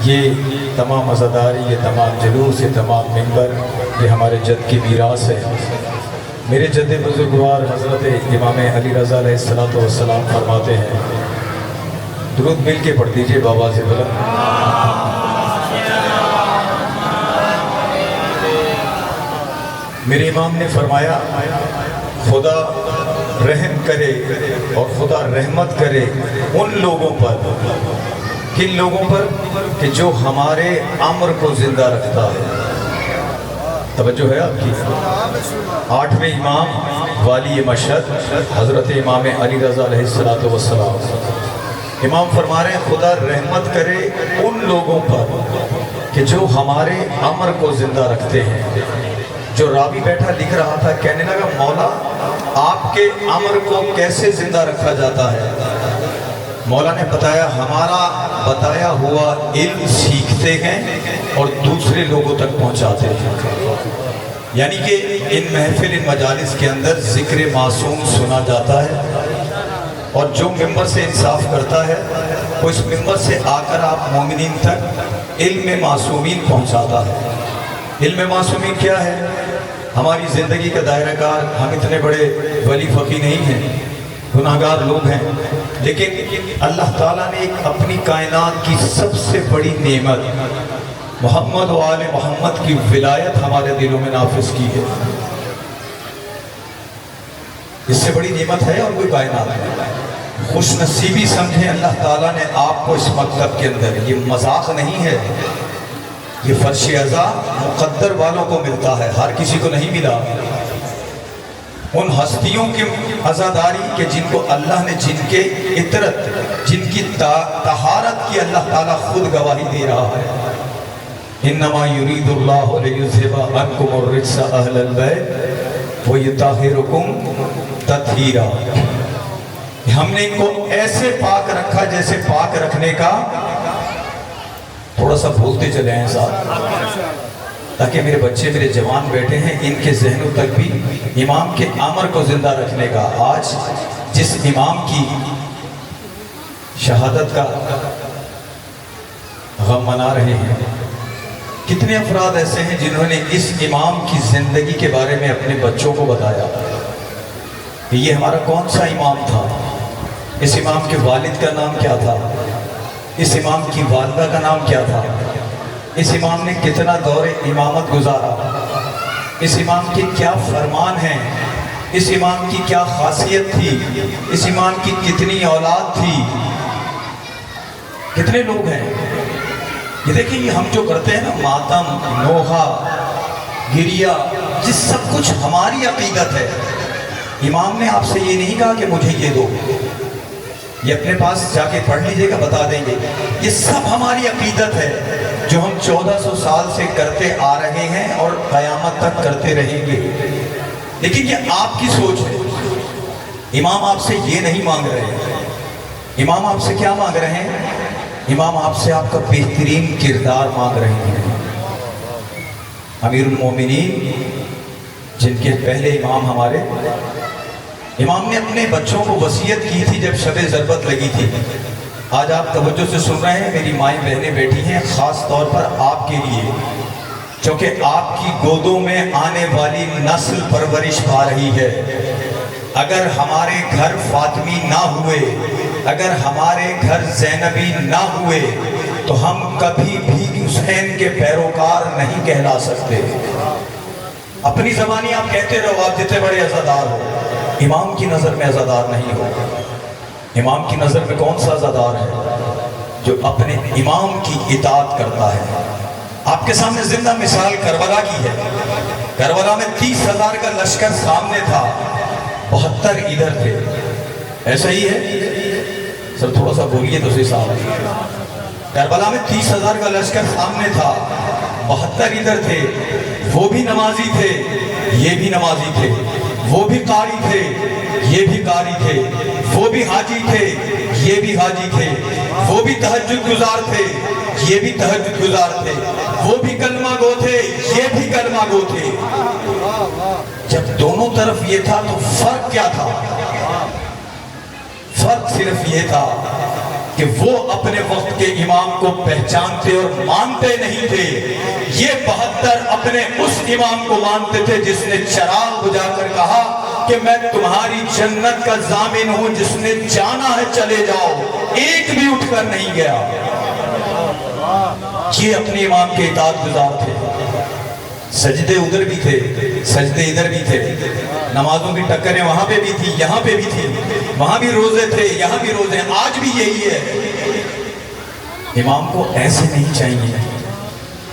یہ تمام عزاداری، یہ تمام جلوس، یہ تمام منبر، یہ ہمارے جد کی میراث ہے۔ میرے جد بزرگوار حضرت امام علی رضا علیہ السلام فرماتے ہیں، درود مل کے پڑھ دیجئے بابا سے بلند۔ میرے امام نے فرمایا، خدا رحم کرے اور خدا رحمت کرے ان لوگوں پر، کن لوگوں پر کہ جو ہمارے امر کو زندہ رکھتا ہے۔ توجہ ہے آپ کی؟ 8ویں امام والی مشہد حضرت امام علی رضا علیہ السلام، امام فرما رہے ہیں خدا رحمت کرے ان لوگوں پر کہ جو ہمارے امر کو زندہ رکھتے ہیں۔ جو راوی بیٹھا لکھ رہا تھا، کہنے لگا مولا آپ کے امر کو کیسے زندہ رکھا جاتا ہے؟ مولا نے بتایا ہمارا بتایا ہوا علم سیکھتے ہیں اور دوسرے لوگوں تک پہنچاتے ہیں۔ یعنی کہ ان محفل، ان مجالس کے اندر ذکر معصوم سنا جاتا ہے، اور جو ممبر سے انصاف کرتا ہے وہ اس ممبر سے آ کر آپ مومنین تک علم معصومین پہنچاتا ہے۔ علم معصومین کیا ہے؟ ہماری زندگی کا دائرہ کار، ہم اتنے بڑے ولی فقی نہیں ہیں، گناہگار لوگ ہیں، لیکن اللہ تعالیٰ نے ایک اپنی کائنات کی سب سے بڑی نعمت محمد و آل محمد کی ولایت ہمارے دلوں میں نافذ کی ہے۔ اس سے بڑی نعمت ہے اور کوئی کائنات ہے؟ خوش نصیبی سمجھیں اللہ تعالیٰ نے آپ کو اس مکتب کے اندر، یہ مذاق نہیں ہے، یہ فرش عزا مقدر والوں کو ملتا ہے، ہر کسی کو نہیں ملا۔ ان ہستیوں کی عزاداری کہ جن کو اللہ نے، جن کے عطرت، جن کی طہارت کی اللہ تعالیٰ خود گواہی دے رہا ہے۔ انما یرید اللہ لیذھب عنکم الرجس اہل البیت ویطہرکم تطہیرا۔ ہم نے ان کو ایسے پاک رکھا جیسے پاک رکھنے کا، تھوڑا سا بھولتے چلے ہیں صاحب، تاکہ میرے بچے، میرے جوان بیٹھے ہیں، ان کے ذہنوں تک بھی امام کے امر کو زندہ رکھنے کا۔ آج جس امام کی شہادت کا غم منا رہے ہیں، کتنے افراد ایسے ہیں جنہوں نے اس امام کی زندگی کے بارے میں اپنے بچوں کو بتایا کہ یہ ہمارا کون سا امام تھا، اس امام کے والد کا نام کیا تھا، اس امام کی والدہ کا نام کیا تھا، اس امام نے کتنا دور امامت گزارا، اس امام کے کیا فرمان ہیں، اس امام کی کیا خاصیت تھی، اس امام کی کتنی اولاد تھی۔ کتنے لوگ ہیں یہ دیکھیں، یہ ہم جو کرتے ہیں نا، ماتم، نوحہ، گریہ، یہ سب کچھ ہماری عقیدت ہے۔ امام نے آپ سے یہ نہیں کہا کہ مجھے یہ دو، یہ اپنے پاس جا کے پڑھ لیجئے گا، بتا دیں گے۔ یہ سب ہماری عقیدت ہے جو ہم 1400 سال سے کرتے آ رہے ہیں اور قیامت تک کرتے رہیں گے، لیکن یہ آپ کی سوچ ہے۔ امام آپ سے یہ نہیں مانگ رہے۔ امام آپ سے کیا مانگ رہے ہیں؟ امام آپ سے آپ کا بہترین کردار مانگ رہے ہیں۔ امیر المومنین، جن کے پہلے امام ہمارے، امام نے اپنے بچوں کو وصیت کی تھی جب شب ضربت لگی تھی۔ آج آپ توجہ سے سن رہے ہیں، میری مائیں بہنیں بیٹھی ہیں، خاص طور پر آپ کے لیے، چونکہ آپ کی گودوں میں آنے والی نسل پرورش پا رہی ہے۔ اگر ہمارے گھر فاطمی نہ ہوئے، اگر ہمارے گھر زینبی نہ ہوئے، تو ہم کبھی بھی حسین کے پیروکار نہیں کہلا سکتے۔ اپنی زبانی آپ کہتے رہو، آپ جتنے بڑے عزادار ہو، امام کی نظر میں عزادار نہیں ہو۔ امام کی نظر میں کون سا عزادار ہے؟ جو اپنے امام کی اطاعت کرتا ہے۔ آپ کے سامنے زندہ مثال کربلا کی ہے۔ کربلا میں 30,000 کا لشکر سامنے تھا، 72 ادھر تھے۔ ایسا ہی ہے سر؟ تھوڑا سا بولیے تو صحیح صاحب۔ کربلا میں 30,000 کا لشکر سامنے تھا، 72 ادھر تھے۔ وہ بھی نمازی تھے، یہ بھی نمازی تھے، وہ بھی قاری تھے، یہ بھی قاری تھے، وہ بھی حاجی تھے، یہ بھی حاجی تھے، وہ بھی تہجد گزار تھے، یہ بھی تہجد گزار تھے، وہ بھی کلمہ گو تھے، یہ بھی کلمہ گو تھے۔ جب دونوں طرف یہ تھا تو فرق کیا تھا؟ فرق صرف یہ تھا کہ وہ اپنے وقت کے امام کو پہچانتے اور مانتے نہیں تھے، یہ 72 اپنے اس امام کو مانتے تھے جس نے چراغ بجھا کر کہا کہ میں تمہاری جنت کا ضامن ہوں، جس نے جانا ہے چلے جاؤ، ایک بھی اٹھ کر نہیں گیا۔ یہ اپنے امام کے اطاعت گزار تھے۔ سجدے ادھر بھی تھے، سجدے ادھر بھی تھے، نمازوں کی ٹکریں وہاں پہ بھی تھی، یہاں پہ بھی تھی، وہاں بھی روزے تھے، یہاں بھی روزے، آج بھی یہی ہے۔ امام کو ایسے نہیں چاہیے،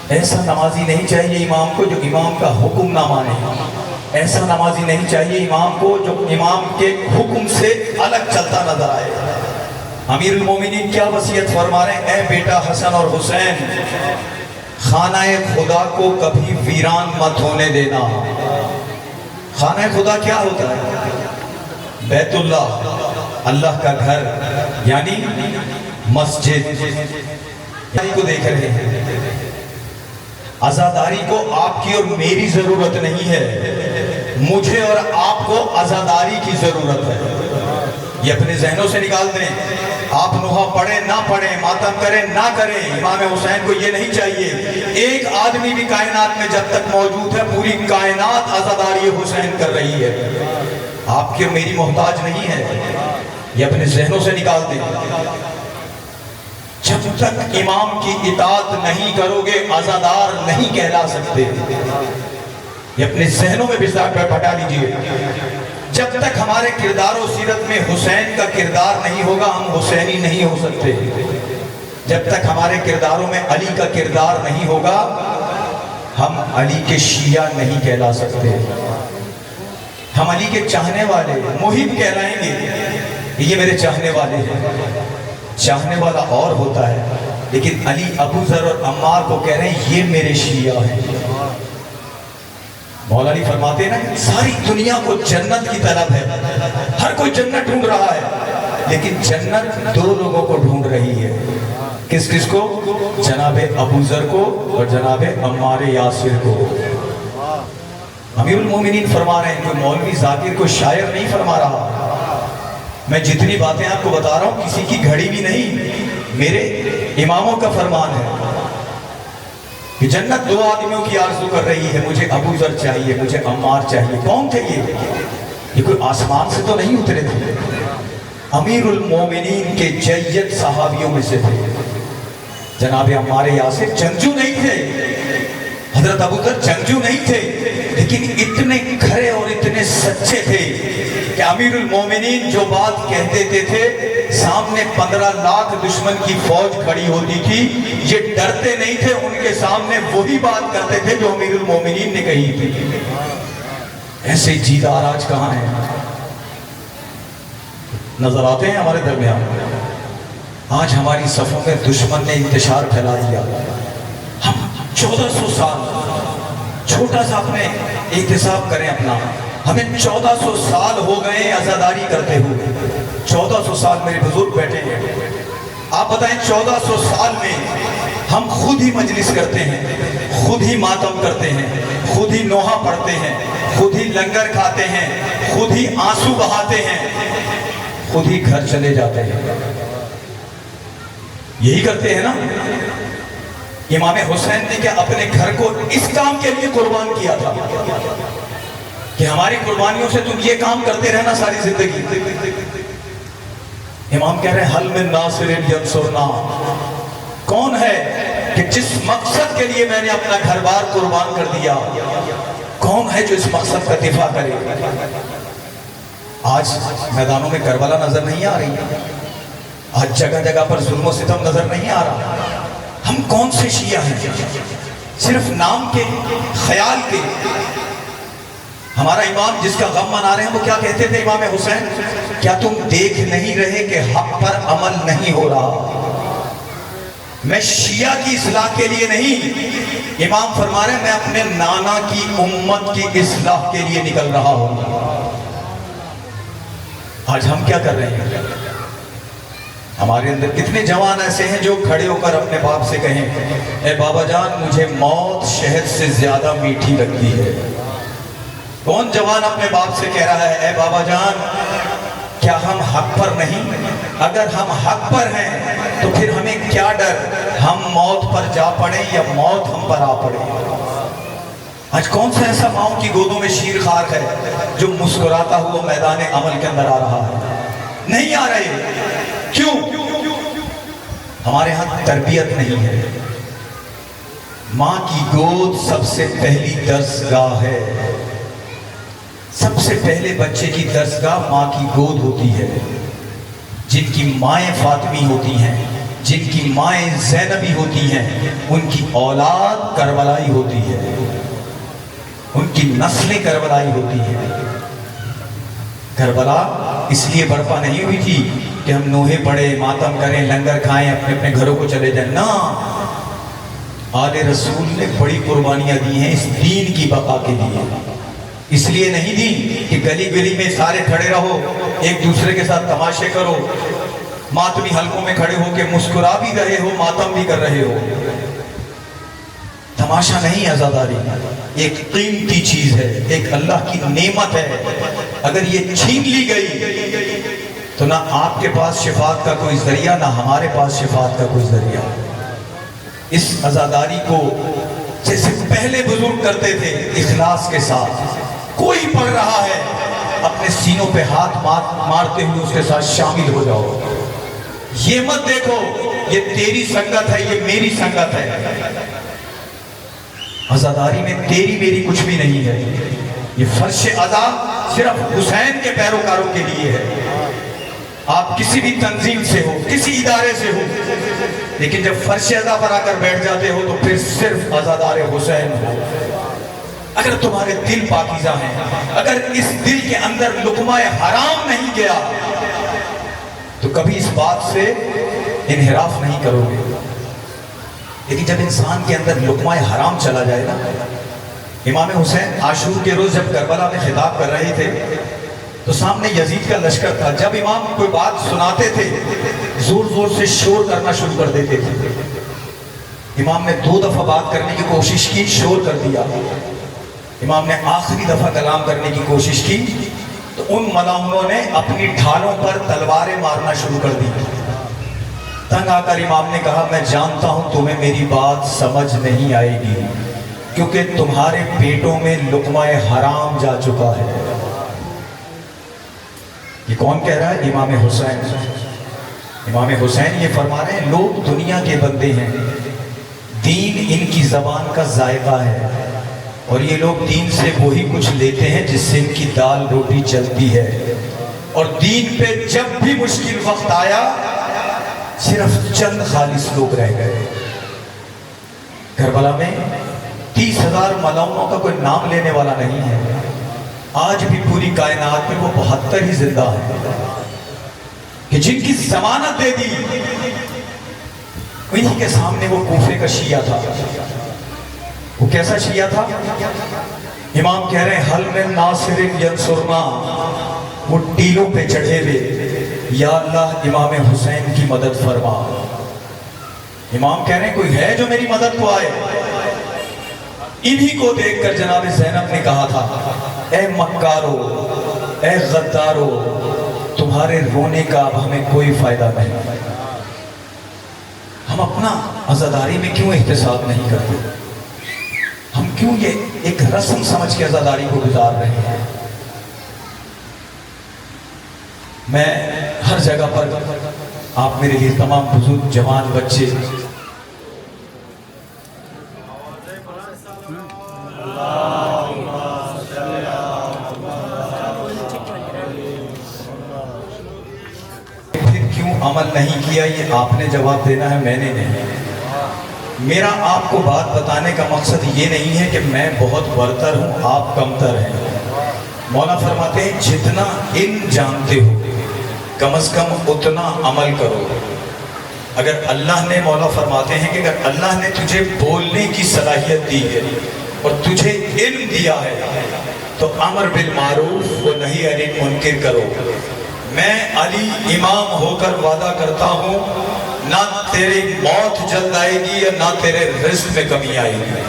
ایسا نمازی نہیں چاہیے امام کو جو امام کا حکم نہ مانے، ایسا نمازی نہیں چاہیے امام کو جو امام کے حکم سے الگ چلتا نظر آئے۔ امیر المومنین کیا وصیت فرما رہے ہیں؟ اے بیٹا حسن اور حسین، خانہ خدا کو کبھی ویران مت ہونے دینا۔ خانہ خدا کیا ہوتا ہے؟ بیت اللہ، اللہ کا گھر، یعنی مسجد کو دیکھ رہے ہیں۔ عزاداری کو آپ کی اور میری ضرورت نہیں ہے، مجھے اور آپ کو عزاداری کی ضرورت ہے۔ یہ اپنے ذہنوں سے نکال دیں۔ آپ نوحہ پڑھیں نہ پڑھیں، ماتم کریں نہ کریں، امام حسین کو یہ نہیں چاہیے۔ ایک آدمی بھی کائنات میں جب تک موجود ہے، پوری کائنات عزاداری حسین کر رہی ہے، آپ کی میری محتاج نہیں ہے۔ یہ اپنے ذہنوں سے نکال دیں۔ جب تک امام کی اطاعت نہیں کرو گے عزادار نہیں کہلا سکتے۔ یہ اپنے ذہنوں میں بٹا لیجئے۔ جب تک ہمارے کردار و سیرت میں حسین کا کردار نہیں ہوگا، ہم حسینی نہیں ہو سکتے۔ جب تک ہمارے کرداروں میں علی کا کردار نہیں ہوگا، ہم علی کے شیعہ نہیں کہلا سکتے۔ ہم علی کے چاہنے والے محب کہلائیں گے، یہ میرے چاہنے والے ہیں۔ چاہنے والا اور ہوتا ہے، لیکن علی ابو ذر اور عمار کو کہہ رہے ہیں یہ میرے شیعہ ہیں۔ مولا علی فرماتے ہیں نا، ساری دنیا کو جنت کی طلب ہے، ہر کوئی جنت ڈھونڈ رہا ہے، لیکن جنت دو لوگوں کو ڈھونڈ رہی ہے۔ کس کس کو؟ جناب ابو ذر کو اور جناب عمار یاسر کو۔ امیر المومنین فرما رہے ہیں، کوئی مولوی ذاکر کو شاعر نہیں فرما رہا۔ میں جتنی باتیں آپ کو بتا رہا ہوں کسی کی گھڑی بھی نہیں، میرے اماموں کا فرمان ہے کہ جنت دو آدمیوں کی آرزو کر رہی ہے، مجھے ابو ذر چاہیے، مجھے عمار چاہیے۔ کون تھے یہ کوئی آسمان سے تو نہیں اترے تھے، امیر المومنین کے جید صحابیوں میں سے تھے۔ جناب عمار یاسر جنگجو نہیں تھے، حضرت ابو ذر جنگجو نہیں تھے، لیکن اتنے کھرے اور اتنے سچے تھے کہ امیر المومنین جو بات کہہ دیتے تھے، سامنے 15 لاکھ دشمن کی فوج کھڑی ہوتی تھی، یہ ڈرتے نہیں تھے، ان کے سامنے وہی بات کرتے تھے جو امیر المومنین نے کہی تھی۔ ایسے جیدار آج کہاں ہیں؟ نظر آتے ہیں ہمارے درمیان؟ آج ہماری صفوں میں دشمن نے انتشار پھیلا دیا۔ ہم 1400 سال، چھوٹا سا اپنے احتساب کریں اپنا، ہمیں 1400 سال ہو گئے عزاداری کرتے ہوئے۔ 1400 سال میرے بزرگ بیٹھے ہیں، آپ بتائیں 1400 سال میں ہم خود ہی مجلس کرتے ہیں، خود ہی ماتم کرتے ہیں، خود ہی نوحہ پڑھتے ہیں، خود ہی لنگر کھاتے ہیں، خود ہی آنسو بہاتے ہیں، خود ہی گھر چلے جاتے ہیں۔ یہی کرتے ہیں نا؟ امام حسین نے کیا اپنے گھر کو اس کام کے لیے قربان کیا تھا کہ ہماری قربانیوں سے تم یہ کام کرتے رہنا ساری زندگی؟ امام کہہ رہے ہیں حل من ناصر ینصرنا، کون ہے کہ جس مقصد کے لیے میں نے اپنا گھر بار قربان کر دیا، کون ہے جو اس مقصد کا دفاع کرے؟ آج میدانوں میں کربلا نظر نہیں آ رہی، آج جگہ جگہ پر ظلم و ستم نظر نہیں آ رہا۔ ہم کون سے شیعہ ہیں؟ صرف نام کے، خیال کے۔ ہمارا امام جس کا غم منا رہے ہیں وہ کیا کہتے تھے امام حسین؟ کیا تم دیکھ نہیں رہے کہ حق پر عمل نہیں ہو رہا؟ میں شیعہ کی اصلاح کے لیے نہیں، امام فرما رہے ہیں میں اپنے نانا کی امت کی اصلاح کے لیے نکل رہا ہوں۔ آج ہم کیا کر رہے ہیں؟ ہمارے اندر کتنے جوان ایسے ہیں جو کھڑے ہو کر اپنے باپ سے کہیں اے بابا جان مجھے موت شہد سے زیادہ میٹھی لگتی ہے؟ کون جوان اپنے باپ سے کہہ رہا ہے اے بابا جان کیا کیا ہم حق پر نہیں؟ اگر ہم حق پر ہیں تو پھر ہمیں کیا ڈر؟ ہم موت پر جا پڑیں یا موت ہم پر آ پڑے۔ آج کون سا ایسا ماؤں کی گودوں میں شیر خار ہے جو مسکراتا ہوا میدان عمل کے اندر آ رہا ہے؟ نہیں آ رہے۔ کیوں؟ ہمارے ہاں تربیت نہیں ہے۔ ماں کی گود سب سے پہلی درسگاہ ہے۔ سب سے پہلے بچے کی درسگاہ ماں کی گود ہوتی ہے۔ جن کی مائیں فاطمی ہوتی ہیں، جن کی مائیں زینبی ہوتی ہیں، ان کی اولاد کربلائی ہوتی ہے، ان کی نسلیں کربلائی ہوتی ہیں۔ کربلا اس لیے برپا نہیں ہوئی تھی کہ ہم نوحے پڑھیں، ماتم کریں، لنگر کھائیں، اپنے اپنے گھروں کو چلے جائیں۔ نہ، آل رسول نے بڑی قربانیاں دی ہیں اس دین کی بقا کے لیے۔ اس لیے نہیں دی کہ گلی گلی میں سارے کھڑے رہو، ایک دوسرے کے ساتھ تماشے کرو، ماتمی حلقوں میں کھڑے ہو کے مسکرا بھی رہے ہو، ماتم بھی کر رہے ہو۔ تماشا نہیں، عزاداری ایک قیمتی چیز ہے، ایک اللہ کی نعمت ہے۔ اگر یہ چھین لی گئی تو نہ آپ کے پاس شفاعت کا کوئی ذریعہ، نہ ہمارے پاس شفاعت کا کوئی ذریعہ۔ اس عزاداری کو جیسے پہلے بزرگ کرتے تھے اخلاص کے ساتھ، کوئی پڑھ رہا ہے اپنے سینوں پہ ہاتھ مارتے ہوئے اس کے ساتھ شامل ہو جاؤ۔ یہ مت دیکھو یہ تیری سنگت ہے، یہ میری سنگت ہے۔ عزاداری میں تیری میری کچھ بھی نہیں ہے۔ یہ فرش عزا صرف حسین کے پیروکاروں کے لیے ہے۔ آپ کسی بھی تنظیم سے ہو، کسی ادارے سے ہو، لیکن جب فرش عزا پر آ کر بیٹھ جاتے ہو تو پھر صرف عزادار حسین ہو۔ اگر تمہارے دل پاکیزہ ہیں، اگر اس دل کے اندر لقمہ حرام نہیں گیا تو کبھی اس بات سے انحراف نہیں کرو گے۔ لیکن جب انسان کے اندر لقمہ حرام چلا جائے نا، امام حسین عاشور کے روز جب کربلا میں خطاب کر رہے تھے تو سامنے یزید کا لشکر تھا۔ جب امام کوئی بات سناتے تھے زور زور سے شور کرنا شروع کر دیتے تھے۔ امام نے 2 دفعہ بات کرنے کی کوشش کی، شور کر دیا۔ امام نے آخری دفعہ کلام کرنے کی کوشش کی تو ان ملعونوں نے اپنی ڈھالوں پر تلواریں مارنا شروع کر دی۔ تنگ آ کر امام نے کہا میں جانتا ہوں تمہیں میری بات سمجھ نہیں آئے گی کیونکہ تمہارے پیٹوں میں لقمہ حرام جا چکا ہے۔ یہ کون کہہ رہا ہے؟ امام حسین۔ امام حسین یہ فرما رہے ہیں لوگ دنیا کے بندے ہیں، دین ان کی زبان کا ذائقہ ہے، اور یہ لوگ دین سے وہی کچھ لیتے ہیں جس سے ان کی دال روٹی چلتی ہے، اور دین پہ جب بھی مشکل وقت آیا صرف چند خالص لوگ رہ گئے۔ کربلا میں 30,000 ملعونوں کا کوئی نام لینے والا نہیں ہے۔ آج بھی پوری کائنات میں وہ 72 ہی زندہ ہیں کہ جن کی ضمانت دے دی۔ انہی کے سامنے وہ کوفے کا شیعہ تھا۔ وہ کیسا شیعہ تھا؟ امام کہہ رہے ہیں حل میں ناصر ینصرنا، وہ ٹیلوں پہ چڑھے ہوئے یا اللہ امام حسین کی مدد فرما۔ امام کہہ رہے ہیں کوئی ہے جو میری مدد کو آئے؟ انہی کو دیکھ کر جناب زینب نے کہا تھا اے مکارو، اے غدارو، تمہارے رونے کا اب ہمیں کوئی فائدہ نہیں۔ ہم اپنا عزاداری میں کیوں احتساب نہیں کرتے؟ ہم کیوں یہ ایک رسم سمجھ کے عزاداری کو گزار رہے ہیں؟ میں ہر جگہ پر آپ میرے لیے تمام بزرگ جوان بچے عمل نہیں کیا، یہ آپ نے جواب دینا ہے، میں نے نہیں۔ میرا آپ کو بات بتانے کا مقصد یہ نہیں ہے کہ میں بہت برتر ہوں، آپ کمتر ہیں۔ مولا فرماتے ہیں جتنا علم جانتے ہو کم از کم اتنا عمل کرو۔ اگر اللہ نے، مولا فرماتے ہیں کہ اگر اللہ نے تجھے بولنے کی صلاحیت دی ہے اور تجھے علم دیا ہے تو امر بالمعروف و نہی عن المنکر کرو۔ میں علی امام ہو کر وعدہ کرتا ہوں نہ تیری موت جلد آئے گی یا نہ تیرے رزق میں کمی آئے گی۔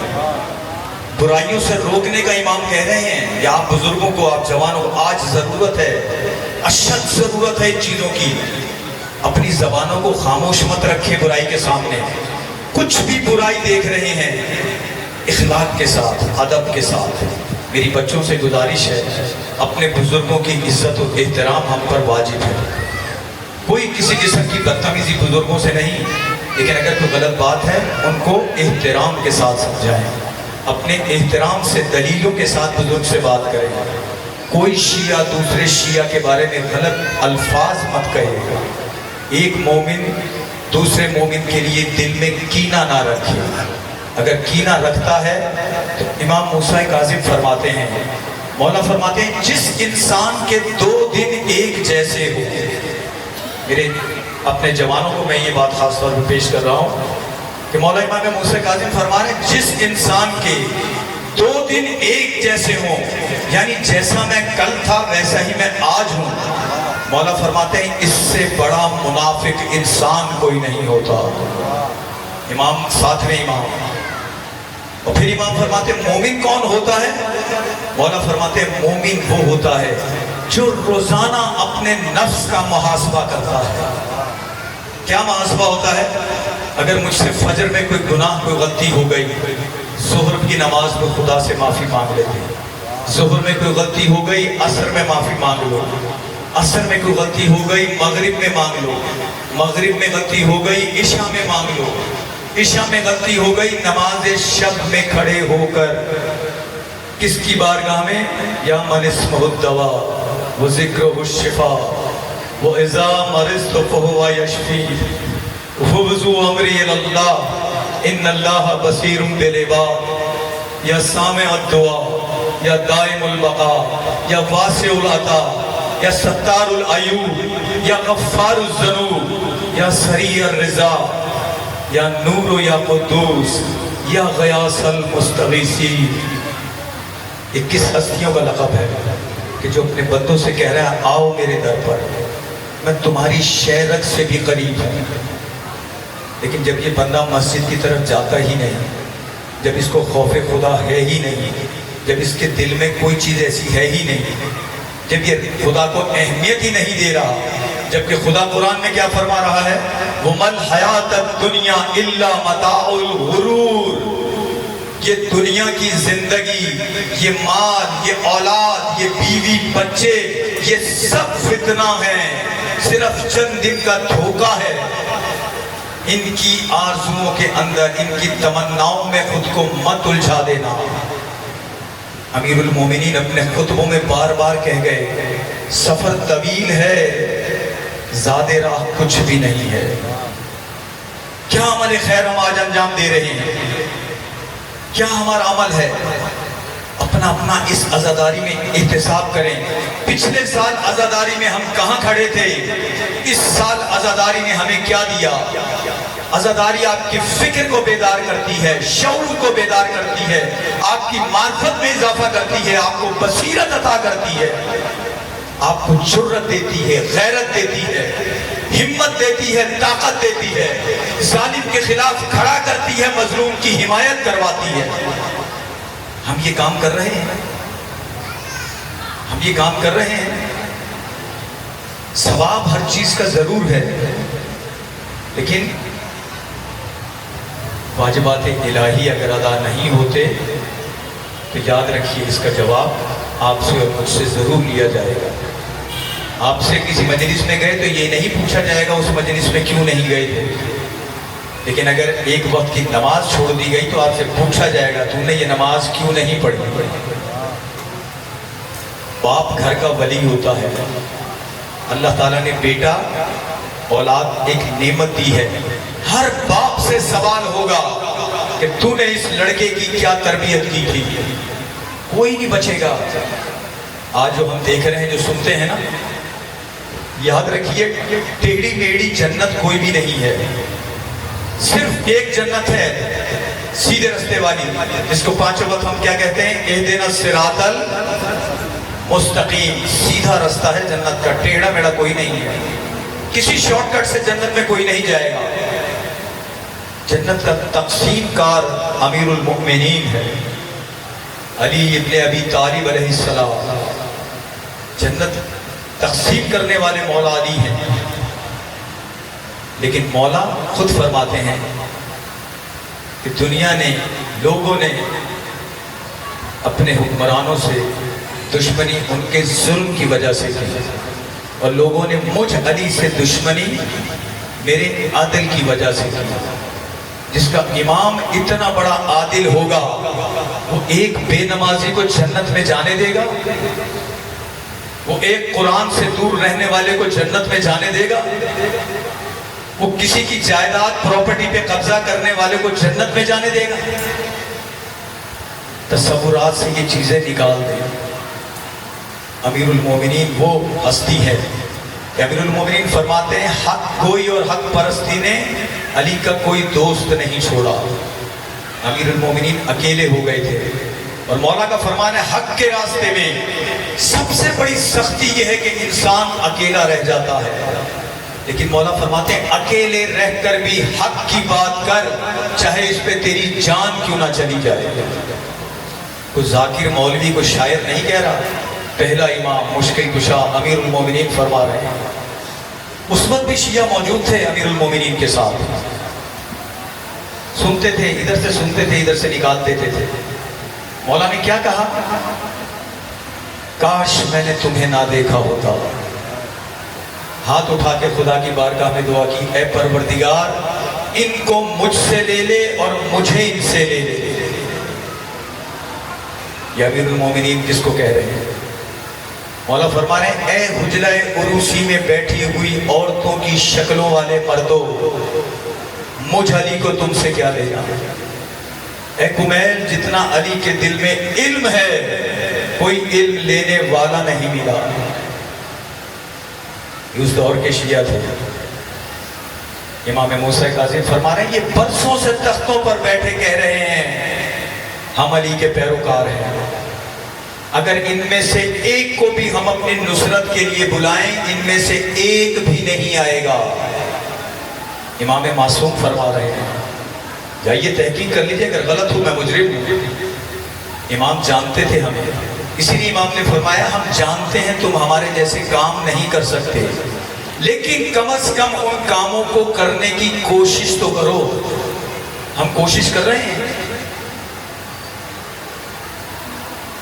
برائیوں سے روکنے کا امام کہہ رہے ہیں، یا آپ بزرگوں کو، آپ جوانوں کو آج ضرورت ہے اشد ضرورت ہے ان چیزوں کی. اپنی زبانوں کو خاموش مت رکھیں برائی کے سامنے. کچھ بھی برائی دیکھ رہے ہیں اخلاق کے ساتھ، ادب کے ساتھ. میری بچوں سے گزارش ہے، اپنے بزرگوں کی عزت و احترام ہم پر واجب ہے. کوئی کسی قسم کی بدتمیزی بزرگوں سے نہیں، لیکن اگر کوئی غلط بات ہے ان کو احترام کے ساتھ سمجھائیں. اپنے احترام سے، دلیلوں کے ساتھ بزرگ سے بات کریں. کوئی شیعہ دوسرے شیعہ کے بارے میں غلط الفاظ مت کہے گا. ایک مومن دوسرے مومن کے لیے دل میں کینہ نہ رکھے. اگر کینہ رکھتا ہے تو امام موسیٰ کاظم فرماتے ہیں، مولا فرماتے ہیں جس انسان کے 2 دن ایک جیسے ہو. میرے اپنے جوانوں کو میں یہ بات خاص طور پر پیش کر رہا ہوں کہ مولا امام موسیٰ کاظم فرما رہے ہیں جس انسان کے 2 دن ایک جیسے ہوں، یعنی جیسا میں کل تھا ویسا ہی میں آج ہوں. مولا فرماتے ہیں اس سے بڑا منافق انسان کوئی نہیں ہوتا. امام 7ویں امام. اور پھر امام فرماتے ہیں مومن کون ہوتا ہے؟ مولا فرماتے ہیں مومن وہ ہوتا ہے جو روزانہ اپنے نفس کا محاسبہ کرتا ہے. کیا محاسبہ ہوتا ہے؟ اگر مجھ سے فجر میں کوئی گناہ، کوئی غلطی ہو گئی، ظہر کی نماز میں خدا سے معافی مانگ لیتے. ظہر میں کوئی غلطی ہو گئی، عصر میں معافی مانگ لو. عصر میں کوئی غلطی ہو گئی، مغرب میں مانگ لو. مغرب میں غلطی ہو گئی، عشاء میں مانگ لو. عشاء میں غلطی ہو گئی، نماز شب میں کھڑے ہو کر کس کی بارگاہ میں؟ یا من اسمہ الدوا و ذکرہ الشفا و اذا مرضت فہو یشفی فوضو امری اللہ ان اللہ بصیر بالعباد. یا سامع الدعا، یا دائم البقا، یا واسع العطا، یا ستار العیوب، یا غفار الذنوب، یا سریع الرضا، یا نور یا قدوس، یا غیاث المستغیثین. یہ کس ہستیوں کا لقب ہے کہ جو اپنے بندوں سے کہہ رہا ہے آؤ میرے در پر، میں تمہاری شہرت سے بھی قریب ہوں. لیکن جب یہ بندہ مسجد کی طرف جاتا ہی نہیں، جب اس کو خوف خدا ہے ہی نہیں، جب اس کے دل میں کوئی چیز ایسی ہے ہی نہیں، جب یہ خدا کو اہمیت ہی نہیں دے رہا، جبکہ خدا قرآن میں کیا فرما رہا ہے؟ وَمَا الْحَيَاةَ الدُّنْيَا إِلَّا مَتَاعُ الْغُرُورِ. یہ دنیا کی زندگی، یہ مال، یہ اولاد، یہ بیوی بچے، یہ سب فتنہ ہیں، صرف چند دن کا دھوکہ ہے. ان کی آرزوؤں کے اندر، ان کی تمناؤں میں خود کو مت الجھا دینا. امیر المومنین اپنے خطبوں میں بار بار کہہ گئے سفر طویل ہے، زیادہ راہ کچھ بھی نہیں ہے. کیا عمل خیر ہم آج انجام دے رہے ہیں؟ کیا ہمارا عمل ہے؟ اپنا اپنا اس عزاداری میں احتساب کریں. پچھلے سال عزاداری میں ہم کہاں کھڑے تھے؟ اس سال عزاداری نے ہمیں کیا دیا؟ عزاداری آپ کی فکر کو بیدار کرتی ہے، شعور کو بیدار کرتی ہے، آپ کی معرفت میں اضافہ کرتی ہے، آپ کو بصیرت عطا کرتی ہے، آپ کو جرأت دیتی ہے، غیرت دیتی ہے، ہمت دیتی ہے، طاقت دیتی ہے، ظالم کے خلاف کھڑا کرتی ہے، مظلوم کی حمایت کرواتی ہے. ہم یہ کام کر رہے ہیں، ہم یہ کام کر رہے ہیں. ثواب ہر چیز کا ضرور ہے، لیکن واجبات الہی اگر ادا نہیں ہوتے تو یاد رکھیے اس کا جواب آپ سے اور مجھ سے ضرور لیا جائے گا. آپ سے کسی مجلس میں گئے تو یہ نہیں پوچھا جائے گا اس مجلس میں کیوں نہیں گئے تھے، لیکن اگر ایک وقت کی نماز چھوڑ دی گئی تو آپ سے پوچھا جائے گا تو نے یہ نماز کیوں نہیں پڑھی. باپ گھر کا ولی ہوتا ہے. اللہ تعالیٰ نے بیٹا اولاد ایک نعمت دی ہے. ہر باپ سے سوال ہوگا کہ تو نے اس لڑکے کی کیا تربیت کی تھی. کوئی نہیں بچے گا. آج جو ہم دیکھ رہے ہیں، جو سنتے ہیں نا، یاد رکھیے ٹیڑھی میڑھی جنت کوئی بھی نہیں ہے. صرف ایک جنت ہے سیدھے رستے والی، جس کو پانچوں وقت ہم کیا کہتے ہیں؟ اہدنا الصراط المستقیم. سیدھا رستہ ہے جنت کا، ٹیڑھا میڑھا کوئی نہیں ہے. کسی شارٹ کٹ سے جنت میں کوئی نہیں جائے گا. جنت کا تقسیم کار امیر المؤمنین ہے علی ابن ابی طالب علیہ السلام. جنت تقسیم کرنے والے مولا علی ہیں، لیکن مولا خود فرماتے ہیں کہ دنیا نے، لوگوں نے اپنے حکمرانوں سے دشمنی ان کے ظلم کی وجہ سے کی، اور لوگوں نے مجھ علی سے دشمنی میرے عادل کی وجہ سے کی۔ جس کا امام اتنا بڑا عادل ہوگا وہ ایک بے نمازی کو جنت میں جانے دے گا؟ وہ ایک قرآن سے دور رہنے والے کو جنت میں جانے دے گا؟ وہ کسی کی جائیداد پراپرٹی پہ قبضہ کرنے والے کو جنت میں جانے دے گا؟ تصورات سے یہ چیزیں نکال دیں۔ امیر المومنین وہ ہستی ہے کہ امیر المومنین فرماتے ہیں حق گوئی اور حق پرستی نے علی کا کوئی دوست نہیں چھوڑا۔ امیر المومنین اکیلے ہو گئے تھے، اور مولا کا فرمان ہے حق کے راستے میں سب سے بڑی سختی یہ ہے کہ انسان اکیلا رہ جاتا ہے، لیکن مولا فرماتے ہیں اکیلے رہ کر بھی حق کی بات کر، چاہے اس پہ تیری جان کیوں نہ چلی جائے۔ کوئی ذاکر مولوی کو شاعر نہیں کہہ رہا، پہلا امام مشکل کشا امیر المومنین فرما رہے ہیں۔ اس وقت بھی شیعہ موجود تھے امیر المومنین کے ساتھ، سنتے تھے، ادھر سے سنتے تھے، ادھر سے نکال دیتے تھے۔ مولا نے کیا کہا؟ کاش میں نے تمہیں نہ دیکھا ہوتا۔ ہاتھ اٹھا کے خدا کی بارگاہ میں دعا کی، اے پروردگار ان کو مجھ سے لے لے اور مجھے ان سے لے لے۔ یہ امیر المومنین کس کو کہہ رہے ہیں؟ مولا فرما رہے ہیں اے حجرہ عروسی میں بیٹھی ہوئی عورتوں کی شکلوں والے مردوں، مجھ علی کو تم سے کیا لینا؟ اے کمیل جتنا علی کے دل میں علم ہے کوئی علم لینے والا نہیں ملا۔ اس دور کے شیعہ تھے۔ امام موسیٰ کاظم فرما رہے ہیں یہ برسوں سے تختوں پر بیٹھے کہہ رہے ہیں ہم علی کے پیروکار ہیں، اگر ان میں سے ایک کو بھی ہم اپنی نصرت کے لیے بلائیں ان میں سے ایک بھی نہیں آئے گا۔ امام معصوم فرما رہے ہیں، جائیے تحقیق کر لیجئے، اگر غلط ہوں میں مجرم ہوں۔ امام جانتے تھے ہمیں، اسی لیے امام نے فرمایا ہم جانتے ہیں تم ہمارے جیسے کام نہیں کر سکتے، لیکن کم از کم ان کاموں کو کرنے کی کوشش تو کرو۔ ہم کوشش کر رہے ہیں۔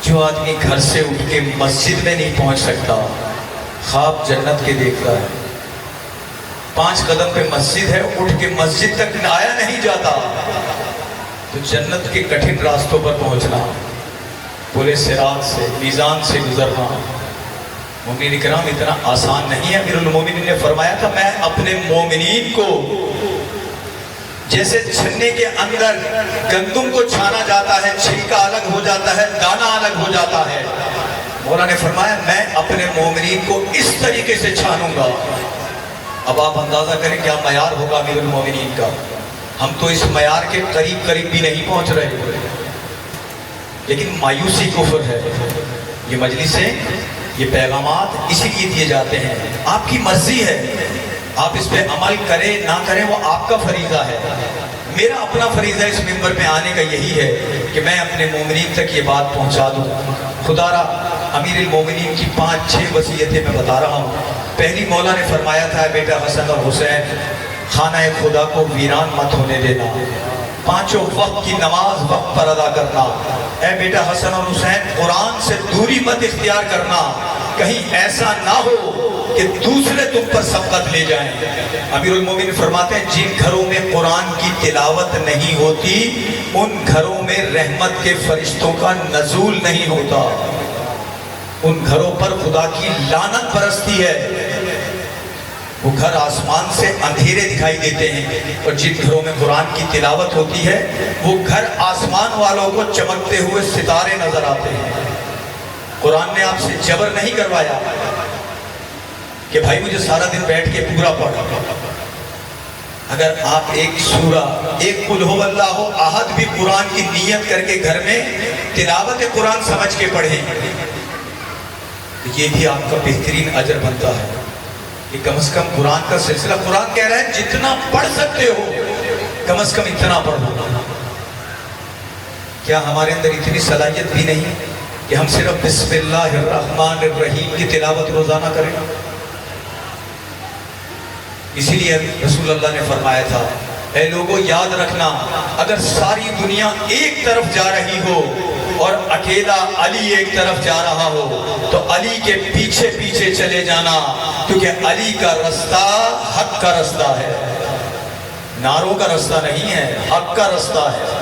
جو آدمی گھر سے اٹھ کے مسجد میں نہیں پہنچ سکتا، خواب جنت کے دیکھتا ہے، 5 قدم پہ مسجد ہے، اٹھ کے مسجد تک آیا نہیں جاتا، تو جنت کے کٹھن راستوں پر پہنچنا، پورے صراط سے، میزان سے گزرنا، مومنین اکرام اتنا آسان نہیں ہے۔ امیر المومنین نے فرمایا تھا میں اپنے مومنین کو جیسے چھننے کے اندر گندم کو چھانا جاتا ہے، چھلکا الگ ہو جاتا ہے، دانہ الگ ہو جاتا ہے، مولا نے فرمایا میں اپنے مومنین کو اس طریقے سے چھانوں گا۔ اب آپ اندازہ کریں کیا معیار ہوگا امیر المومنین کا۔ ہم تو اس معیار کے قریب قریب بھی نہیں پہنچ رہے، لیکن مایوسی کفر ہے۔ یہ مجلسیں، یہ پیغامات اسی لیے دیے جاتے ہیں، آپ کی مرضی ہے، آپ اس پہ عمل کریں نہ کریں وہ آپ کا فریضہ ہے۔ میرا اپنا فریضہ اس منبر پہ آنے کا یہی ہے کہ میں اپنے مومنین تک یہ بات پہنچا دوں۔ خدا را امیر المومنین کی 5-6 وصیتیں میں بتا رہا ہوں۔ پہلی مولا نے فرمایا تھا بیٹا حسن اور حسین خانہ خدا کو ویران مت ہونے دینا، 5 وقت کی نماز وقت پر ادا کرنا، اے بیٹا حسن اور حسین قرآن سے دوری مت اختیار کرنا، کہیں ایسا نہ ہو کہ دوسرے تم پر سبقت لے جائیں۔ امیر المومنین فرماتے ہیں جن گھروں میں قرآن کی تلاوت نہیں ہوتی ان گھروں میں رحمت کے فرشتوں کا نزول نہیں ہوتا، ان گھروں پر خدا کی لعنت برستی ہے۔ وہ گھر آسمان سے اندھیرے دکھائی دیتے ہیں، اور جن گھروں میں قرآن کی تلاوت ہوتی ہے وہ گھر آسمان والوں کو چمکتے ہوئے ستارے نظر آتے ہیں۔ قرآن نے آپ سے جبر نہیں کروایا کہ بھائی مجھے سارا دن بیٹھ کے پورا پڑھ۔ اگر آپ ایک سورہ، ایک قل ہو اللہ احد بھی قرآن کی نیت کر کے گھر میں تلاوت قرآن سمجھ کے پڑھیں، یہ بھی آپ کا بہترین اجر بنتا ہے کہ کم از کم قرآن کا سلسلہ، قرآن کہہ رہا ہے جتنا پڑھ سکتے ہو کم از کم اتنا پڑھو۔ کیا ہمارے اندر اتنی صلاحیت بھی نہیں کہ ہم صرف بسم اللہ الرحمن الرحیم کی تلاوت روزانہ کریں؟ اسی لیے رسول اللہ نے فرمایا تھا اے لوگوں یاد رکھنا اگر ساری دنیا ایک طرف جا رہی ہو اور اکیلا علی ایک طرف جا رہا ہو تو علی کے پیچھے پیچھے چلے جانا، کیونکہ علی کا رستہ حق کا رستہ ہے، نعروں کا رستہ نہیں ہے، حق کا رستہ ہے۔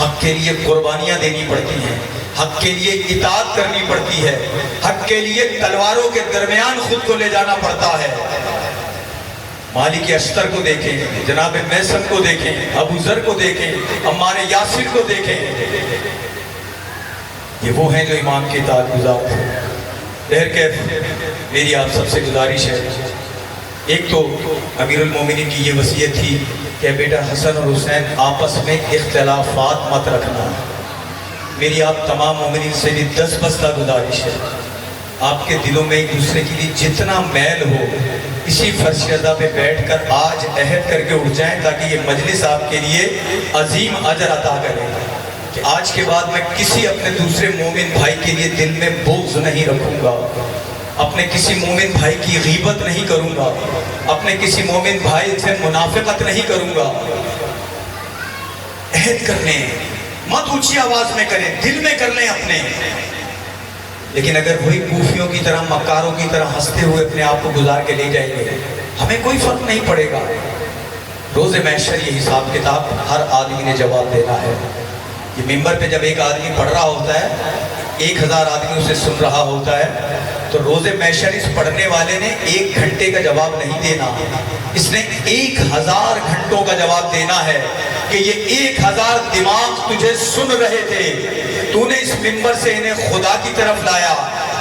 حق کے لیے قربانیاں دینی پڑتی ہیں، حق کے لیے اطاعت کرنی پڑتی ہے، حق کے لیے تلواروں کے درمیان خود کو لے جانا پڑتا ہے۔ مالک اشتر کو دیکھیں، جناب میسن کو دیکھیں، ابو ذر کو دیکھیں، عمار یاسر کو دیکھیں، یہ وہ ہیں جو امام کے اطاعت گزار تھے۔ بہرکیف میری آپ سب سے گزارش ہے، ایک تو امیر المومنین کی یہ وصیت تھی کہ بیٹا حسن اور حسین آپس میں اختلافات مت رکھنا۔ میری آپ تمام مومنین سے بھی 10 بستہ گزارش ہے، آپ کے دلوں میں ایک دوسرے کے لیے جتنا میل ہو اسی فرش رضا پہ بیٹھ کر آج عہد کر کے اٹھ جائیں تاکہ یہ مجلس آپ کے لیے عظیم اجر عطا کرے کہ آج کے بعد میں کسی اپنے دوسرے مومن بھائی کے لیے دل میں بغض نہیں رکھوں گا، اپنے کسی مومن بھائی کی غیبت نہیں کروں گا، اپنے کسی مومن بھائی سے منافقت نہیں کروں گا۔ عہد کر لیں، مت اونچی آواز میں کریں، دل میں کر لیں اپنے، لیکن اگر وہی کوفیوں کی طرح مکاروں کی طرح ہنستے ہوئے اپنے آپ کو گزار کے لے جائیں گے ہمیں کوئی فرق نہیں پڑے گا۔ روز محشر یہ حساب کتاب ہر آدمی نے جواب دینا ہے۔ یہ ممبر پہ جب ایک آدمی پڑھ رہا ہوتا ہے، 1000 آدمی اسے سن رہا ہوتا ہے، تو روز محشر اس پڑھنے والے نے 1 گھنٹے کا جواب نہیں دینا، اس نے 1000 گھنٹوں کا جواب دینا ہے کہ یہ 1000 دماغ تجھے سن رہے تھے، تو نے اس ممبر سے انہیں خدا کی طرف لایا،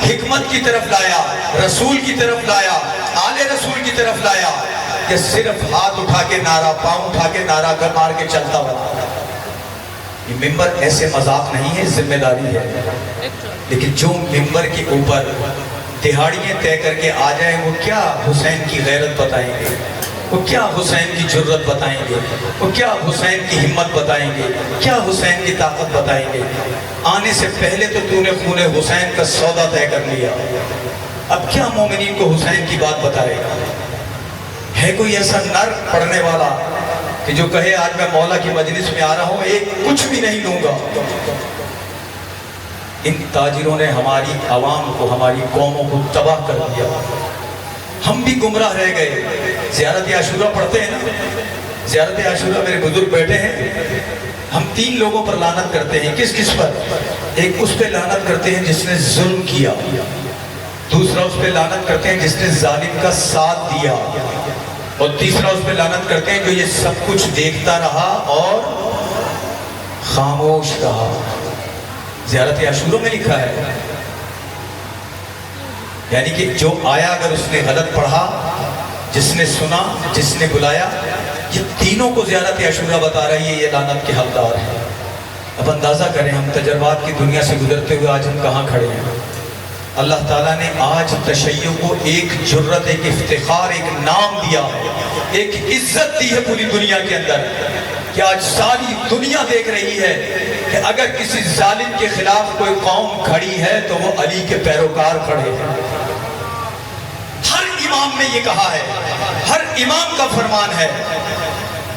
حکمت کی طرف لایا، رسول کی طرف لایا، آل رسول کی طرف لایا، یا صرف ہاتھ اٹھا کے نعرہ، پاؤں اٹھا کے نعرہ مار کے چلتا ہوا۔ یہ ممبر ایسے مذاق نہیں ہے، ذمہ داری ہے، لیکن جو ممبر کے اوپر دہاڑیاں طے کر کے آ جائیں وہ کیا حسین کی غیرت بتائیں گے، وہ کیا حسین کی جرت بتائیں گے، وہ کیا حسین کی ہمت بتائیں گے، کیا حسین کی طاقت بتائیں گے۔ آنے سے پہلے تو تو نے خون حسین کا سودا طے کر لیا، اب کیا مومنین کو حسین کی بات بتائے گا؟ ہے کوئی ایسا نر پڑھنے والا کہ جو کہے آج میں مولا کی مجلس میں آ رہا ہوں ایک کچھ بھی نہیں لوں گا؟ ان تاجروں نے ہماری عوام کو، ہماری قوموں کو تباہ کر دیا، ہم بھی گمراہ رہ گئے۔ زیارت عاشورہ پڑھتے ہیں نا، زیارت عاشورہ میرے بزرگ بیٹھے ہیں، ہم 3 لوگوں پر لعنت کرتے ہیں۔ کس کس پر؟ ایک اس پہ لعنت کرتے ہیں جس نے ظلم کیا، دوسرا اس پہ لعنت کرتے ہیں جس نے ظالم کا ساتھ دیا، اور تیسرا اس پہ لعنت کرتے ہیں جو یہ سب کچھ دیکھتا رہا اور خاموش رہا۔ زیارت عاشورہ میں لکھا ہے، یعنی کہ جو آیا اگر اس نے غلط پڑھا، جس نے سنا، جس نے بلایا، یہ تینوں کو زیارت عاشورہ بتا رہی ہے یہ لعنت کے حقدار ہیں۔ اب اندازہ کریں ہم تجربات کی دنیا سے گزرتے ہوئے آج ہم کہاں کھڑے ہیں۔ اللہ تعالیٰ نے آج تشیع کو ایک جرت، ایک افتخار، ایک نام دیا، ایک عزت دی ہے پوری دنیا کے اندر کہ آج ساری دنیا دیکھ رہی ہے کہ اگر کسی ظالم کے خلاف کوئی قوم کھڑی ہے تو وہ علی کے پیروکار کھڑے ہیں۔ ہر امام نے یہ کہا ہے، ہر امام کا فرمان ہے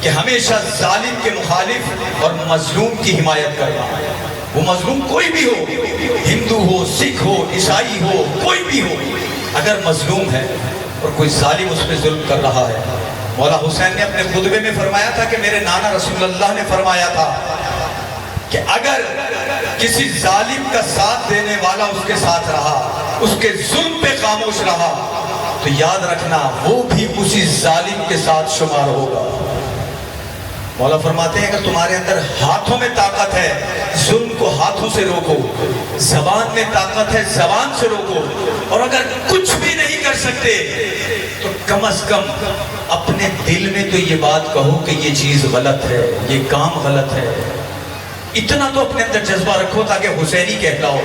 کہ ہمیشہ ظالم کے مخالف اور مظلوم کی حمایت کرنا۔ وہ مظلوم کوئی بھی ہو، ہندو ہو، سکھ ہو، عیسائی ہو، کوئی بھی ہو، اگر مظلوم ہے اور کوئی ظالم اس پہ ظلم کر رہا ہے، مولا حسین نے اپنے خطبے میں فرمایا تھا کہ میرے نانا رسول اللہ نے فرمایا تھا کہ اگر کسی ظالم کا ساتھ دینے والا اس کے ساتھ رہا، اس کے ظلم پہ خاموش رہا، تو یاد رکھنا وہ بھی اسی ظالم کے ساتھ شمار ہوگا۔ مولا فرماتے ہیں اگر تمہارے اندر ہاتھوں میں طاقت ہے، ظلم کو ہاتھوں سے روکو، زبان میں طاقت ہے، زبان سے روکو، اور اگر کچھ بھی نہیں کر سکتے تو کم از کم اپنے دل میں تو یہ بات کہو کہ یہ چیز غلط ہے، یہ کام غلط ہے۔ اتنا تو اپنے اندر جذبہ رکھو تاکہ حسینی کہلاؤ۔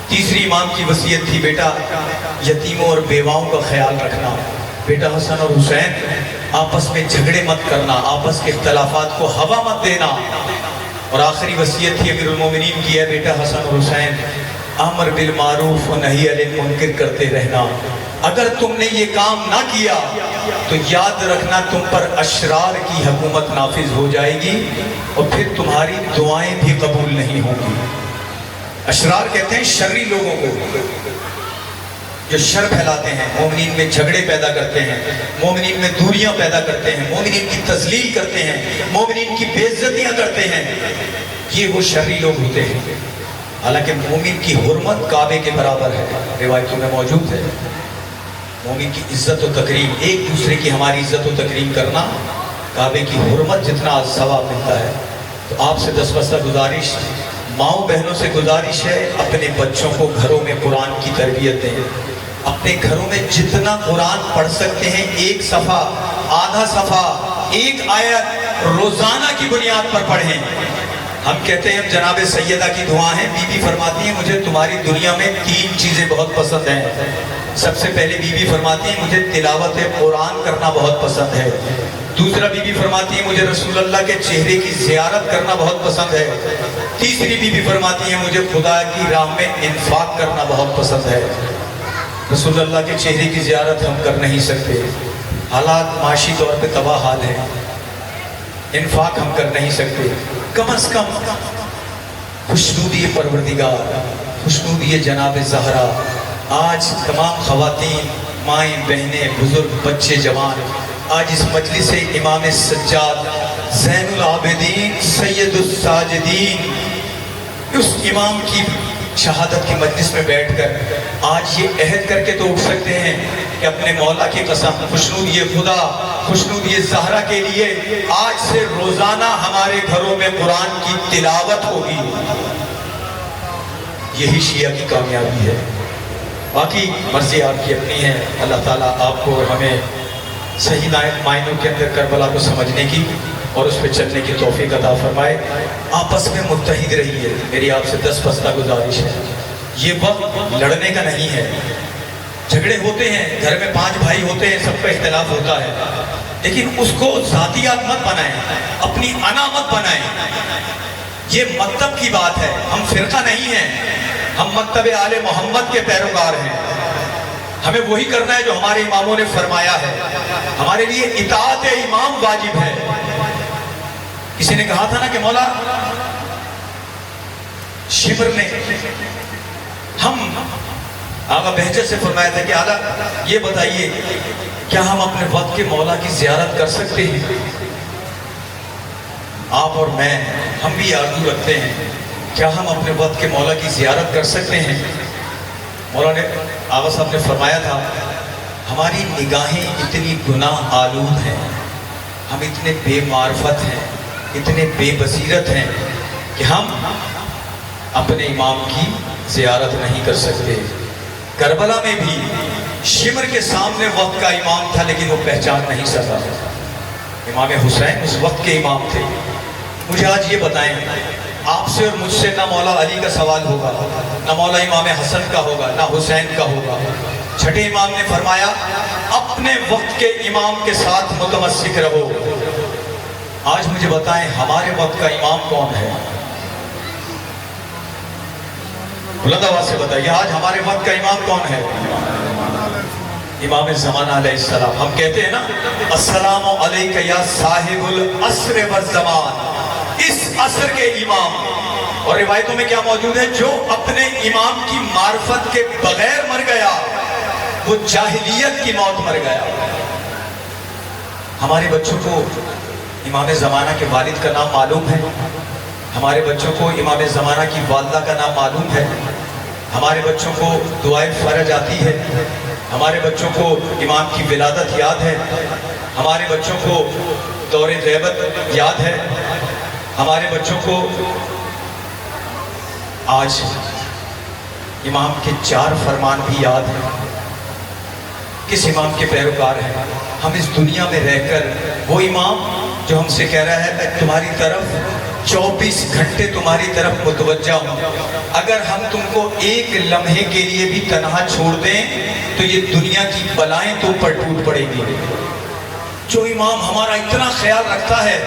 تیسری امام کی وصیت تھی بیٹا یتیموں اور بیواؤں کا خیال رکھنا۔ بیٹا حسن اور حسین آپس میں جھگڑے مت کرنا، آپس کے اختلافات کو ہوا مت دینا۔ اور آخری وصیت تھی امیر المومنین کی، ہے بیٹا حسن اور حسین امر بالمعروف و نہی عن المنکر کرتے رہنا، اگر تم نے یہ کام نہ کیا تو یاد رکھنا تم پر اشرار کی حکومت نافذ ہو جائے گی اور پھر تمہاری دعائیں بھی قبول نہیں ہوں گی۔ اشرار کہتے ہیں شرری لوگوں کو جو شر پھیلاتے ہیں، مومنین میں جھگڑے پیدا کرتے ہیں، مومنین میں دوریاں پیدا کرتے ہیں، مومنین کی تذلیل کرتے ہیں، مومنین کی بے عزتیاں کرتے ہیں، یہ وہ شرری لوگ ہوتے ہیں۔ حالانکہ مومن کی حرمت کعبے کے برابر ہے، روایتوں میں موجود ہے۔ مومن کی عزت و تکریم، ایک دوسرے کی ہماری عزت و تکریم کرنا کعبے کی حرمت جتنا ثواب ملتا ہے۔ تو آپ سے دستبستہ گزارش، ماؤں بہنوں سے گزارش ہے، اپنے بچوں کو گھروں میں قرآن کی تربیت دیں، اپنے گھروں میں جتنا قرآن پڑھ سکتے ہیں، ایک صفحہ، آدھا صفحہ، ایک آیت روزانہ کی بنیاد پر پڑھیں۔ ہم کہتے ہیں جناب سیدہ کی دعا ہے، بی بی فرماتی ہیں مجھے تمہاری دنیا میں 3 چیزیں بہت پسند ہیں۔ سب سے پہلے بی بی فرماتی ہیں مجھے تلاوت قرآن کرنا بہت پسند ہے۔ دوسرا بی بی فرماتی ہیں مجھے رسول اللہ کے چہرے کی زیارت کرنا بہت پسند ہے۔ تیسری بی بی فرماتی ہیں مجھے خدا کی راہ میں انفاق کرنا بہت پسند ہے۔ رسول اللہ کے چہرے کی زیارت ہم کر نہیں سکتے، حالات معاشی طور پہ تباہ حال ہے، انفاق ہم کر نہیں سکتے، کم از کم خوشنودی پروردگار، خوشنودی جناب زہرا۔ آج تمام خواتین، مائیں، بہنیں، بزرگ، بچے، جوان آج اس مجلس امام سجاد زین العابدین سید الساجدین اس امام کی شہادت کی مجلس میں بیٹھ کر آج یہ عہد کر کے تو اٹھ سکتے ہیں کہ اپنے مولا کی قسم، خوشنودی خدا، خوشنودی زہرا کے لیے آج سے روزانہ ہمارے گھروں میں قرآن کی تلاوت ہوگی۔ یہی شیعہ کی کامیابی ہے، باقی مرضی آپ کی اپنی ہے۔ اللہ تعالیٰ آپ کو اور ہمیں صحیح معنوں کے اندر کربلا کو سمجھنے کی اور اس پہ چلنے کی توفیق عطا فرمائے۔ آپس میں متحد رہیے، میری آپ سے دستبستہ گزارش ہے۔ یہ وقت لڑنے کا نہیں ہے، جھگڑے ہوتے ہیں، گھر میں 5 بھائی ہوتے ہیں، سب کا اختلاف ہوتا ہے، لیکن اس کو ذاتیات مت بنائیں، اپنی انا مت بنائیں۔ یہ مکتب کی بات ہے، ہم فرقہ نہیں ہیں، ہم مکتب آل محمد کے پیروکار ہیں۔ ہمیں وہی کرنا ہے جو ہمارے اماموں نے فرمایا ہے، ہمارے لیے اطاعت امام واجب ہے۔ کسی نے کہا تھا نا کہ مولا شبر نے، ہم آقا بہجت سے فرمایا تھا کہ اعلیٰ یہ بتائیے کیا ہم اپنے وقت کے مولا کی زیارت کر سکتے ہیں؟ آپ اور میں، ہم بھی آرزو رکھتے ہیں، کیا ہم اپنے وقت کے مولا کی زیارت کر سکتے ہیں؟ مولا نے، آقا صاحب نے فرمایا تھا ہماری نگاہیں اتنی گناہ آلود ہیں، ہم اتنے بے معرفت ہیں، اتنے بے بصیرت ہیں کہ ہم اپنے امام کی زیارت نہیں کر سکتے۔ کربلا میں بھی شمر کے سامنے وقت کا امام تھا لیکن وہ پہچان نہیں سکا۔ امام حسین اس وقت کے امام تھے۔ مجھے آج یہ بتائیں، آپ سے اور مجھ سے نہ مولا علی کا سوال ہوگا، نہ مولا امام حسن کا ہوگا، نہ حسین کا ہوگا۔ چھٹے امام نے فرمایا اپنے وقت کے امام کے ساتھ متمسک رہو۔ آج مجھے بتائیں ہمارے وقت کا امام کون ہے؟ بلند آواز سے بتائیے، آج ہمارے وقت کا امام کون ہے؟ امام زمانہ علیہ السلام۔ ہم کہتے ہیں نا السلام علیکہ یا صاحب العصر والزمان، اس عصر کے امام۔ اور روایتوں میں کیا موجود ہے؟ جو اپنے امام کی معرفت کے بغیر مر گیا وہ جاہلیت کی موت مر گیا۔ ہمارے بچوں کو امام زمانہ کے والد کا نام معلوم ہے، ہمارے بچوں کو امام زمانہ کی والدہ کا نام معلوم ہے، ہمارے بچوں کو دعائے فرج آتی ہے، ہمارے بچوں کو امام کی ولادت یاد ہے، ہمارے بچوں کو دور غیبت یاد ہے، ہمارے بچوں کو آج امام کے 4 فرمان بھی یاد ہیں۔ کس امام کے پیروکار ہیں ہم اس دنیا میں رہ کر؟ وہ امام جو ہم سے کہہ رہا ہے میں تمہاری طرف 24 گھنٹے تمہاری طرف متوجہ ہوں، اگر ہم تم کو ایک لمحے کے لیے بھی تنہا چھوڑ دیں تو یہ دنیا کی بلائیں تو پر ٹوٹ پڑے گی۔ جو امام ہمارا اتنا خیال رکھتا ہے،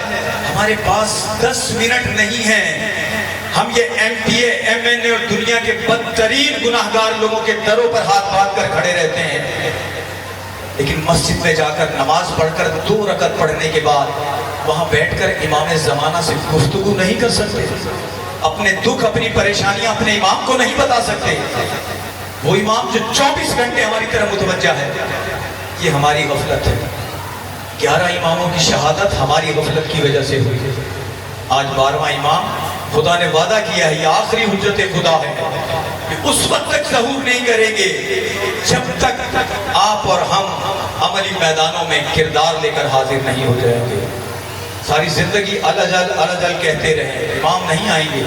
ہمارے پاس 10 منٹ نہیں ہیں، ہم یہ M P A M N A اور دنیا کے بدترین گناہگار لوگوں کے دروں پر ہاتھ باندھ کر کھڑے رہتے ہیں، لیکن مسجد میں جا کر نماز پڑھ کر 2 رکعت پڑھنے کے بعد وہاں بیٹھ کر امام زمانہ سے گفتگو نہیں کر سکتے، اپنے دکھ اپنی پریشانیاں اپنے امام کو نہیں بتا سکتے، وہ امام جو 24 گھنٹے ہماری طرف متوجہ ہے۔ یہ ہماری غفلت ہے۔ 11 اماموں کی شہادت ہماری غفلت کی وجہ سے ہوئی ہے۔ آج 12واں امام، خدا نے وعدہ کیا ہے، یہ آخری حجت خدا ہے کہ اس وقت تک ظہور نہیں کریں گے جب تک آپ اور ہم عملی میدانوں میں کردار لے کر حاضر نہیں ہو جائیں گے۔ ساری زندگی الجل کہتے رہیں، امام نہیں آئیں گے،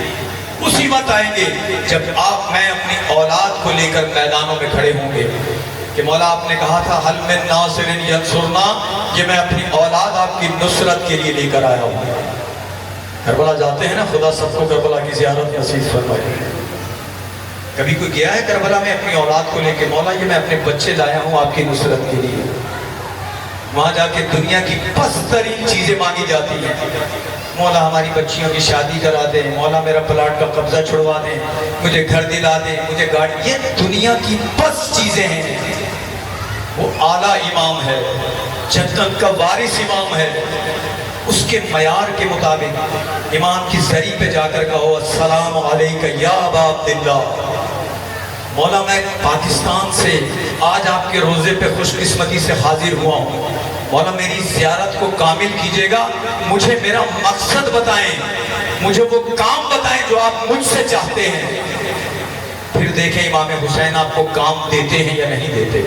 اسی وقت آئیں گے جب آپ میں اپنی اولاد کو لے کر میدانوں میں کھڑے ہوں گے کہ مولا آپ نے کہا تھا حل من ناصر ینصرنا، کہ میں اپنی اولاد آپ کی نصرت کے لیے لے کر آیا ہوں۔ کربلا جاتے ہیں نا، خدا سب کو کربلا کی زیارت نصیب فرمائے۔ کبھی کوئی گیا ہے کربلا میں اپنی اولاد کو لے کے، مولا یہ میں اپنے بچے لایا ہوں آپ کی نصرت کے لیے؟ وہاں جا کے دنیا کی پست ترین چیزیں مانگی جاتی ہیں، مولا ہماری بچیوں کی شادی کرا دیں، مولا میرا پلاٹ کا قبضہ چھڑوا دیں، مجھے گھر دلا دیں، مجھے گاڑی۔ یہ دنیا کی پست چیزیں ہیں۔ وہ اعلیٰ امام ہے، جنت کا وارث امام ہے، اس کے معیار کے مطابق امام کی زری پہ جا کر کہو السلام علیکہ یا ابا عبداللہ۔ مولا میں پاکستان سے آج آپ کے روزے پہ خوش قسمتی سے حاضر ہوا ہوں، مولا میری زیارت کو کامل کیجئے گا، مجھے میرا مقصد بتائیں، مجھے وہ کام بتائیں جو آپ مجھ سے چاہتے ہیں، پھر دیکھیں امام حسین آپ کو کام دیتے ہیں یا نہیں دیتے۔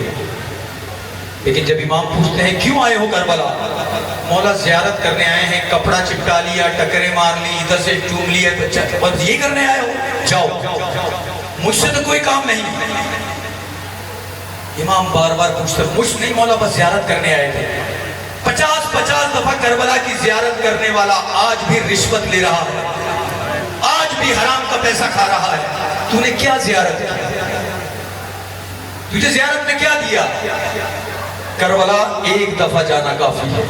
لیکن جب امام پوچھتے ہیں کیوں آئے ہو کربلا؟ مولا زیارت کرنے آئے ہیں، کپڑا چپٹا لیا، ٹکرے مار لی، ادھر سے چوم لیا، بس یہ کرنے آئے ہو؟ جاؤ، مجھ سے تو کوئی کام نہیں۔ امام بار بار پوچھتے مجھ نہیں مولا، بس زیارت کرنے آئے تھے۔ 50 دفعہ کربلا کی زیارت کرنے والا آج بھی رشوت لے رہا ہے، آج بھی حرام کا پیسہ کھا رہا ہے۔ تو نے کیا زیارت کی؟ تجھے زیارت میں کیا دیا؟ کربلا ایک دفعہ جانا کافی ہے،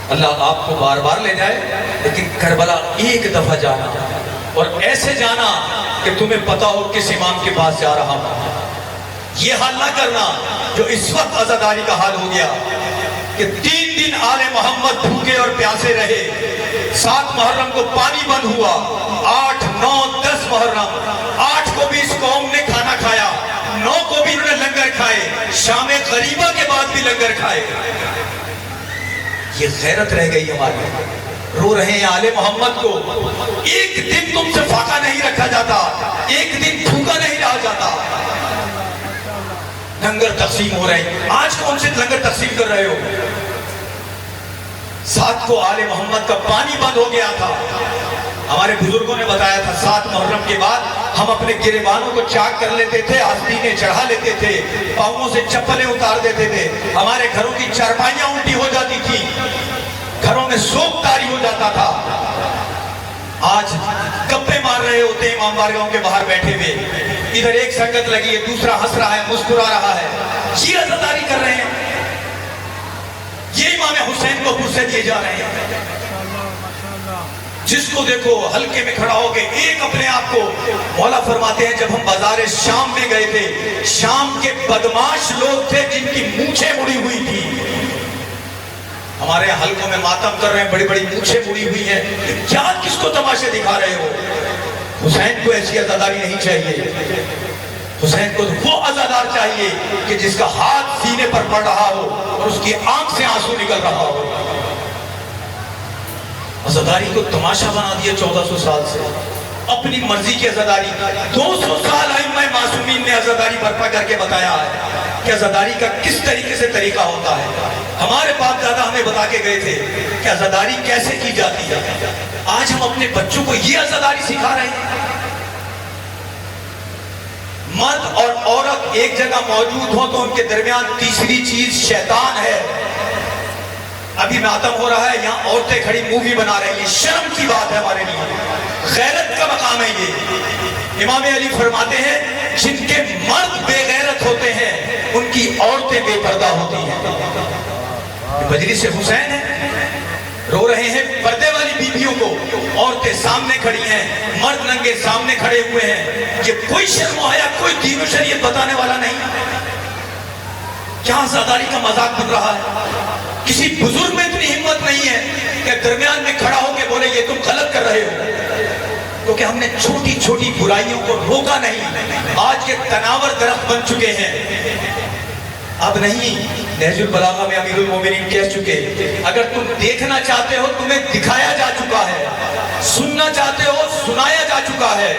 اللہ آپ کو بار بار لے جائے، لیکن کربلا ایک دفعہ جانا، اور ایسے جانا کہ تمہیں پتا ہو کس امام کے پاس جا رہا ہوں۔ یہ حال نہ کرنا جو اس وقت عزاداری کا حال ہو گیا کہ 3 دن آل محمد بھوکے اور پیاسے رہے، 7 محرم کو پانی بند ہوا، 8، 9، 10 محرم، 8 کو بھی اس قوم نے کھانا کھایا، 9 کو بھی انہوں نے لنگر کھائے، شام غریبہ کے بعد بھی لنگر کھائے۔ یہ غیرت رہ گئی ہماری، رو رہے ہیں آل محمد کو، ایک دن تم سے فاقہ نہیں رکھا جاتا، ایک دن بھوکا نہیں رہا جاتا۔ لنگر تقسیم ہو رہے ہیں، آج کون سے لنگر تقسیم کر رہے ہو؟ 7 کو آل محمد کا پانی بند ہو گیا تھا، ہمارے بزرگوں نے بتایا تھا 7 محرم کے بعد ہم اپنے گریبانوں کو چاک کر لیتے تھے، آستینیں چڑھا لیتے تھے، پاؤں سے چپلیں اتار دیتے تھے، ہمارے گھروں کی چارپائیاں الٹی ہو جاتی تھی، گھروں میں سوگ طاری ہو جاتا تھا۔ آج گپے مار رہے ہوتے ہیں امام بارگاہوں کے باہر بیٹھے ہوئے، ادھر ایک سنگت لگی ہے، دوسرا ہنس رہا ہے، مسکرا رہا ہے، یہ عزاداری کر رہے ہیں، یہ امام حسین کو پرسے دیے جا رہے ہیں۔ جس کو دیکھو ہلکے میں کھڑا ہو کے ایک اپنے آپ کو، مولا فرماتے ہیں جب ہم بازار شام میں گئے تھے، شام کے بدماش لوگ تھے جن کی مونچھیں مڑی ہوئی تھی، ہمارے حلقوں میں ماتم کر رہے ہیں، بڑی بڑی مونچھیں مڑی ہوئی ہیں، کیا کس کو تماشے دکھا رہے ہو؟ حسین کو ایسی عزاداری نہیں چاہیے، حسین کو وہ عزادار چاہیے کہ جس کا ہاتھ سینے پر پڑ رہا ہو اور اس کی آنکھ سے آنسو نکل رہا ہو۔ عزاداری کو تماشا بنا دیا 1400 سال سے، اپنی مرضی کی عزاداری۔ 200 سال ائمہ معصومین نے عزاداری برپا کر کے بتایا ہے کہ عزاداری کا کس طریقے سے طریقہ ہوتا ہے۔ ہمارے باپ دادا ہمیں بتا کے گئے تھے کہ عزاداری کیسے کی جاتی ہے، آج ہم اپنے بچوں کو یہ عزاداری سکھا رہے ہیں۔ مرد اور عورت ایک جگہ موجود ہوں تو ان کے درمیان تیسری چیز شیطان ہے۔ ابھی ماتم ہو رہا ہے، یہاں عورتیں کھڑی مووی بنا رہی ہیں، شرم کی بات ہے ہمارے لیے، غیرت کا مقام ہے یہ۔ امام علی فرماتے ہیں جن کے مرد بے غیرت ہوتے ہیں ان کی عورتیں بے پردہ ہوتی ہیں۔ مجلس حسین ہے، رو رہے ہیں پردے والی بیویوں کو، عورتیں سامنے کھڑی ہیں، مرد ننگے سامنے کھڑے ہوئے ہیں، یہ کوئی شرم و حیا، کوئی دین و شریعت بتانے والا نہیں، کیا عزاداری کا مذاق بن رہا ہے؟ کسی بزرگ میں اتنی ہمت نہیں ہے کہ درمیان میں کھڑا ہو کے بولے یہ تم غلط کر رہے ہو، کیونکہ ہم نے چھوٹی چھوٹی برائیوں کو روکا نہیں، آج کے تناور درخت بن چکے ہیں۔ اب نہیں، نہج البلاغہ میں امیر المومنین کہہ چکے، اگر تم دیکھنا چاہتے ہو تمہیں دکھایا جا چکا ہے، سننا چاہتے ہو سنایا جا چکا ہے،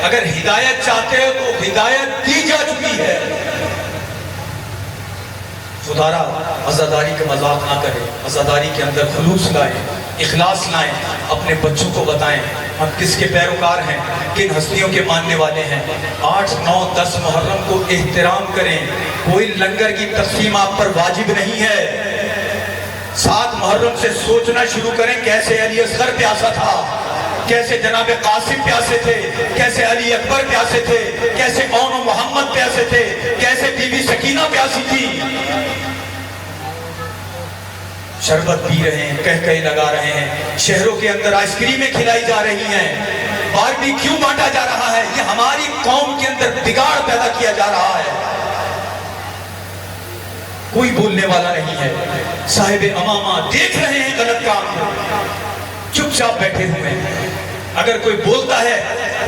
اگر ہدایت چاہتے ہو تو ہدایت دی جا چکی ہے۔ خدارا عزاداری کا مذاق نہ کریں، عزاداری کے اندر خلوص لائیں، اخلاص لائیں، اپنے بچوں کو بتائیں ہم کس کے پیروکار ہیں، کن ہستیوں کے ماننے والے ہیں۔ 8، 9، 10 محرم کو احترام کریں، کوئی لنگر کی تقسیم آپ پر واجب نہیں ہے۔ 7 محرم سے سوچنا شروع کریں کیسے علی اصغر پیاسا تھا، کیسے جناب قاسم پیاسے تھے، کیسے علی اکبر پیاسے تھے، کیسے اون و محمد پیاسے تھے، کیسے بی بی سکینہ پیاسی تھی۔ شربت پی رہے ہیں، کہکہے لگا رہے ہیں، شہروں کے اندر آئس کریمیں کھلائی جا رہی ہیں، باربی کیوں بانٹا جا رہا ہے، یہ ہماری قوم کے اندر بگاڑ پیدا کیا جا رہا ہے۔ کوئی بولنے والا نہیں ہے، صاحب امامہ دیکھ رہے ہیں غلط کام کو، چپ چاپ بیٹھے ہوئے ہیں۔ اگر کوئی بولتا ہے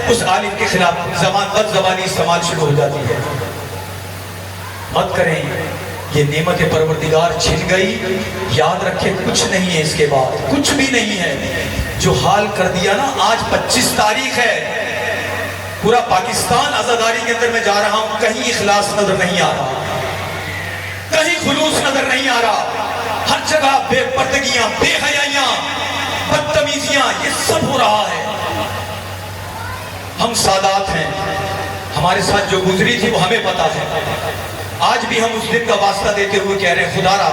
اس عالم کے خلاف بد زبانی استعمال شروع ہو جاتی ہے۔ مت کریں، یہ نعمت پروردگار چھن گئی، یاد رکھیں کچھ نہیں ہے اس کے بعد، کچھ بھی نہیں ہے۔ جو حال کر دیا نا، آج 25 تاریخ ہے، پورا پاکستان عزاداری کے اندر میں جا رہا ہوں، کہیں اخلاص نظر نہیں آ رہا، کہیں خلوص نظر نہیں آ رہا، ہر جگہ بے پردگیاں، بے حیائیاں، بدتمیزیاں، یہ سب ہو رہا ہے۔ ہم سادات ہیں، ہمارے ساتھ جو گزری تھی وہ ہمیں پتا ہے، آج بھی ہم اس دن کا واسطہ دیتے ہوئے کہہ رہے ہیں خدارا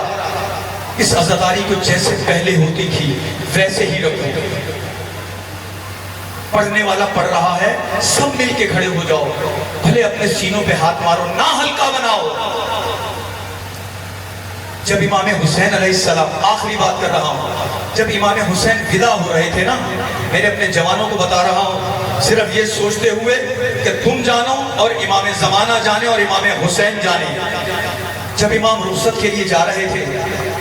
اس عزاداری کو جیسے پہلے ہوتی تھی ویسے ہی رکھو۔ پڑھنے والا پڑھ رہا ہے، سب مل کے کھڑے ہو جاؤ، بھلے اپنے سینوں پہ ہاتھ مارو، نہ ہلکا بناؤ۔ جب امام حسین علیہ السلام، آخری بات کر رہا ہوں، جب امام حسین فدا ہو رہے تھے نا، میرے اپنے جوانوں کو بتا رہا ہوں، صرف یہ سوچتے ہوئے کہ تم جانو اور امام زمانہ جانے اور امام حسین جانے۔ جب امام رخصت کے لیے جا رہے تھے،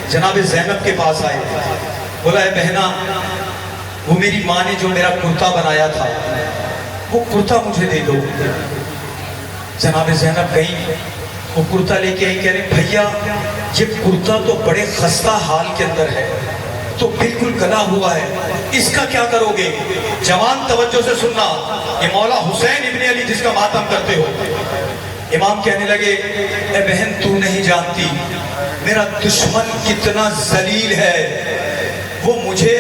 جناب زینب کے پاس آئے، بولا اے بہنا، وہ میری ماں نے جو میرا کرتا بنایا تھا وہ کرتا مجھے دے دو۔ جناب زینب گئیں، وہ کرتا لے کے آئی، کہہ رہے بھیا یہ کرتا تو بڑے خستہ حال کے اندر ہے، تو بالکل گلا ہوا ہے، اس کا کیا کرو گے؟ جوان توجہ سے سننا، یہ مولا حسین ابن علی جس کا ماتم کرتے ہو۔ امام کہنے لگے اے بہن تو نہیں جانتی میرا دشمن کتنا ذلیل ہے، وہ مجھے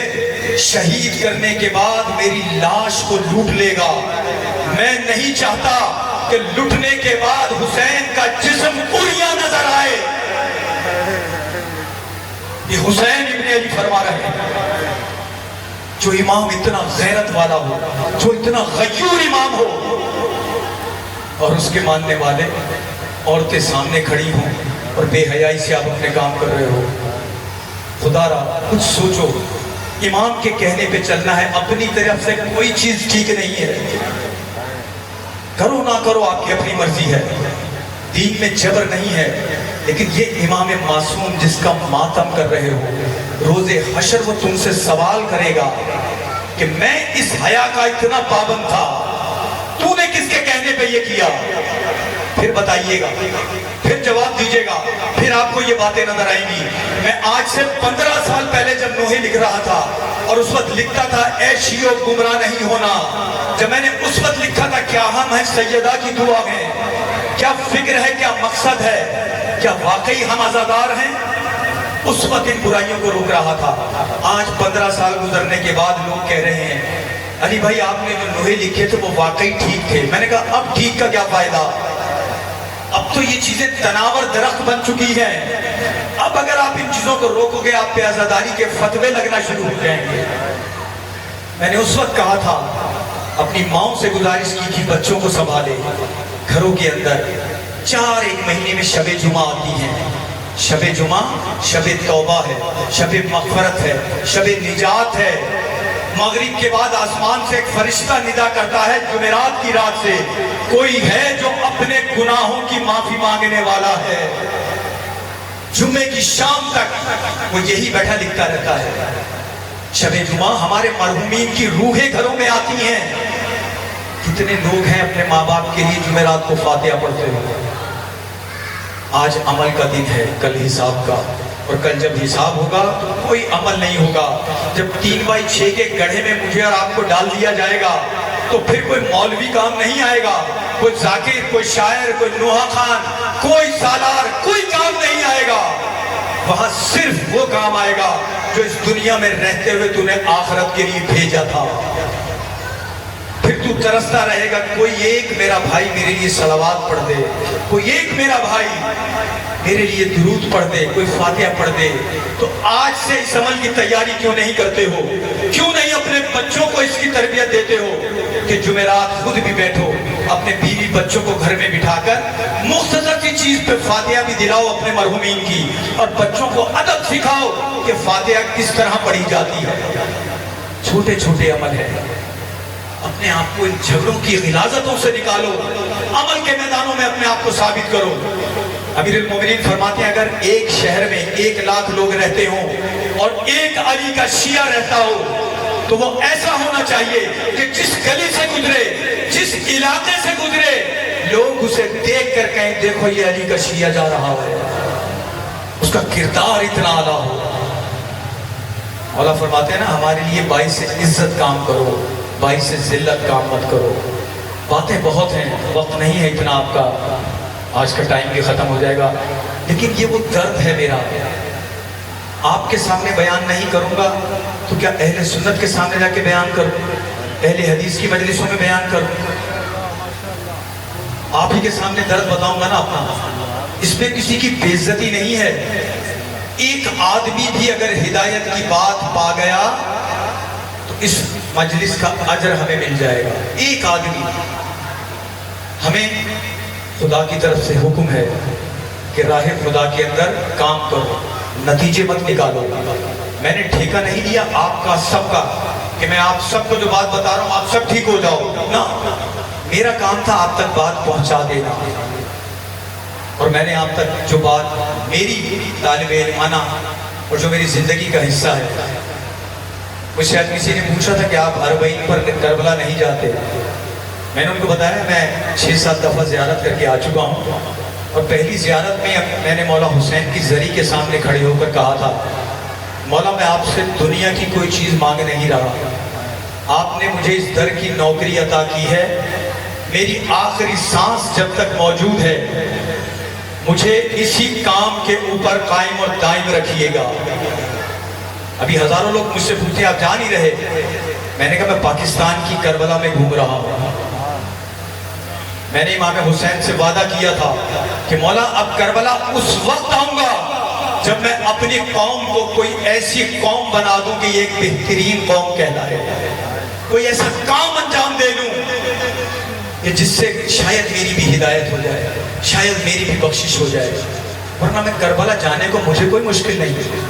شہید کرنے کے بعد میری لاش کو لوٹ لے گا، میں نہیں چاہتا کہ لٹنے کے بعد حسین کا جسم اڑیاں نظر آئے۔ یہ حسین ابن علی فرما رہے ہیں، جو امام اتنا غیرت والا ہو، جو اتنا غیور امام ہو، اور اس کے ماننے والے عورتیں سامنے کھڑی ہوں اور بے حیائی سے آپ اپنے کام کر رہے ہو۔ خدا را کچھ سوچو، امام کے کہنے پہ چلنا ہے، اپنی طرف سے کوئی چیز ٹھیک نہیں ہے، کرو نہ کرو آپ کی اپنی مرضی ہے، دین میں جبر نہیں ہے، لیکن یہ امام معصوم جس کا ماتم کر رہے ہو، روز حشر وہ تم سے سوال کرے گا کہ میں اس حیا کا اتنا پابند تھا، تو نے کس کے کہنے پہ یہ کیا؟ پھر بتائیے گا، پھر جواب دیجیے گا، پھر آپ کو یہ باتیں نظر آئیں گی۔ میں آج سے 15 سال پہلے جب نوحے لکھ رہا تھا اور اس وقت لکھتا تھا اے شیعو گمراہ نہیں ہونا، جب میں نے اس وقت لکھا تھا کیا ہم ہیں سیدہ کی دعا میں، کیا فکر ہے، کیا مقصد ہے، کیا واقعی ہم عزادار ہیں؟ اس وقت ان برائیوں کو روک رہا تھا۔ آج 15 سال گزرنے کے بعد لوگ کہہ رہے ہیں علی بھائی آپ نے جو نوحے لکھے تھے وہ واقعی ٹھیک تھے۔ میں نے کہا اب ٹھیک کا کیا فائدہ، اب تو یہ چیزیں تناور درخت بن چکی ہیں، اب اگر آپ ان چیزوں کو روکو گے آپ پہ عزاداری کے فتوے لگنا شروع ہو جائیں گے۔ میں نے اس وقت کہا تھا، اپنی ماؤں سے گزارش کی تھی بچوں کو سنبھالے، گھروں کے اندر 4 ایک مہینے میں شب جمعہ آتی ہیں، شب جمعہ شب توبہ ہے، شب مغفرت ہے، شب نجات ہے۔ مغرب کے بعد آسمان سے ایک فرشتہ ندا کرتا ہے جمعرات کی رات سے، کوئی ہے جو اپنے گناہوں کی معافی مانگنے والا ہے۔ جمعے کی شام تک وہ یہی بیٹھا لکھتا رہتا ہے۔ شب جمعہ ہمارے مرحومین کی روحیں گھروں میں آتی ہیں۔ کتنے لوگ ہیں اپنے ماں باپ کے لیے جمعرات کو فاتحہ پڑھتے ہوئے؟ آج عمل کا دن ہے، کل حساب کا، اور کل جب حساب ہوگا تو کوئی عمل نہیں ہوگا۔ جب 3x6 کے گڑھے میں مجھے اور آپ کو ڈال دیا جائے گا تو پھر کوئی مولوی کام نہیں آئے گا، کوئی ذاکر، کوئی شاعر، کوئی نوحہ خان، کوئی سالار، کوئی کام نہیں آئے گا۔ وہاں صرف وہ کام آئے گا جو اس دنیا میں رہتے ہوئے تو نے آخرت کے لیے بھیجا تھا۔ پھر تو ترستا رہے گا کوئی ایک میرا بھائی میرے لیے صلوات پڑھ دے، کوئی ایک میرا بھائی میرے لیے درود پڑھ دے، کوئی فاتحہ پڑھ دے۔ تو آج سے اس عمل کی تیاری کیوں نہیں کرتے ہو؟ کیوں نہیں اپنے بچوں کو اس کی تربیت دیتے ہو کہ جمعرات خود بھی بیٹھو، اپنے بیوی بچوں کو گھر میں بٹھا کر مختصر سی چیز پہ فاتحہ بھی دلاؤ اپنے مرحومین کی، اور بچوں کو ادب سکھاؤ کہ فاتحہ کس طرح پڑھی جاتی ہے۔ چھوٹے چھوٹے عمل ہیں، اپنے آپ کو ان جھگڑوں کی غلاظتوں سے نکالو، عمل کے میدانوں میں اپنے آپ کو ثابت کرو۔ امیر المومنین فرماتے ہیں اگر ایک شہر میں 1,00,000 لوگ رہتے ہوں اور ایک علی کا شیعہ رہتا ہو تو وہ ایسا ہونا چاہیے کہ جس گلی سے گزرے، جس علاقے سے گزرے، لوگ اسے دیکھ کر کہیں دیکھو یہ علی کا شیعہ جا رہا ہے، اس کا کردار اتنا اعلیٰ ہو۔ مولا فرماتے ہیں نا ہمارے لیے باعث عزت کام کرو، باعث ذلت کام مت کرو۔ باتیں بہت ہیں، وقت نہیں ہے اتنا آپ کا، آج کا ٹائم بھی ختم ہو جائے گا، لیکن یہ وہ درد ہے میرا، آپ کے سامنے بیان نہیں کروں گا تو کیا اہل سنت کے سامنے جا کے بیان کروں، اہل حدیث کی مجلسوں میں بیان کروں؟ آپ ہی کے سامنے درد بتاؤں گا نا اپنا، اس میں کسی کی بے عزتی نہیں ہے۔ ایک آدمی بھی اگر ہدایت کی بات پا گیا تو اس مجلس کا اجر ہمیں مل جائے گا۔ ایک آدمی، ہمیں خدا کی طرف سے حکم ہے کہ راہ خدا کے اندر کام کرو، نتیجے مت نکالو۔ میں نے ٹھیکہ نہیں لیا آپ کا سب کا کہ میں آپ سب کو جو بات بتا رہا ہوں آپ سب ٹھیک ہو جاؤ، نا، میرا کام تھا آپ تک بات پہنچا دینا، اور میں نے آپ تک جو بات میری طالب علمانہ اور جو میری زندگی کا حصہ ہے، مجھ سے کسی نے پوچھا تھا کہ آپ اربعین پر کربلا نہیں جاتے، میں نے ان کو بتایا میں 6-7 دفعہ زیارت کر کے آ چکا ہوں، اور پہلی زیارت میں نے مولا حسین کی زری کے سامنے کھڑے ہو کر کہا تھا مولا میں آپ سے دنیا کی کوئی چیز مانگ نہیں رہا، آپ نے مجھے اس در کی نوکری عطا کی ہے، میری آخری سانس جب تک موجود ہے مجھے اسی کام کے اوپر قائم اور دائم رکھیے گا۔ ابھی ہزاروں لوگ مجھ سے پوچھتے ہیں آپ جا نہیں رہے، میں نے کہا میں پاکستان کی کربلا میں گھوم رہا ہوں، میں نے امام حسین سے وعدہ کیا تھا کہ مولا اب کربلا اس وقت آؤں گا جب میں اپنی قوم کو کوئی ایسی قوم بنا دوں کہ یہ ایک بہترین قوم کہلائے، کوئی ایسا کام انجام دے دوں کہ جس سے شاید میری بھی ہدایت ہو جائے، شاید میری بھی بخشش ہو جائے۔ ورنہ میں کربلا جانے کو مجھے کوئی مشکل نہیں ہے،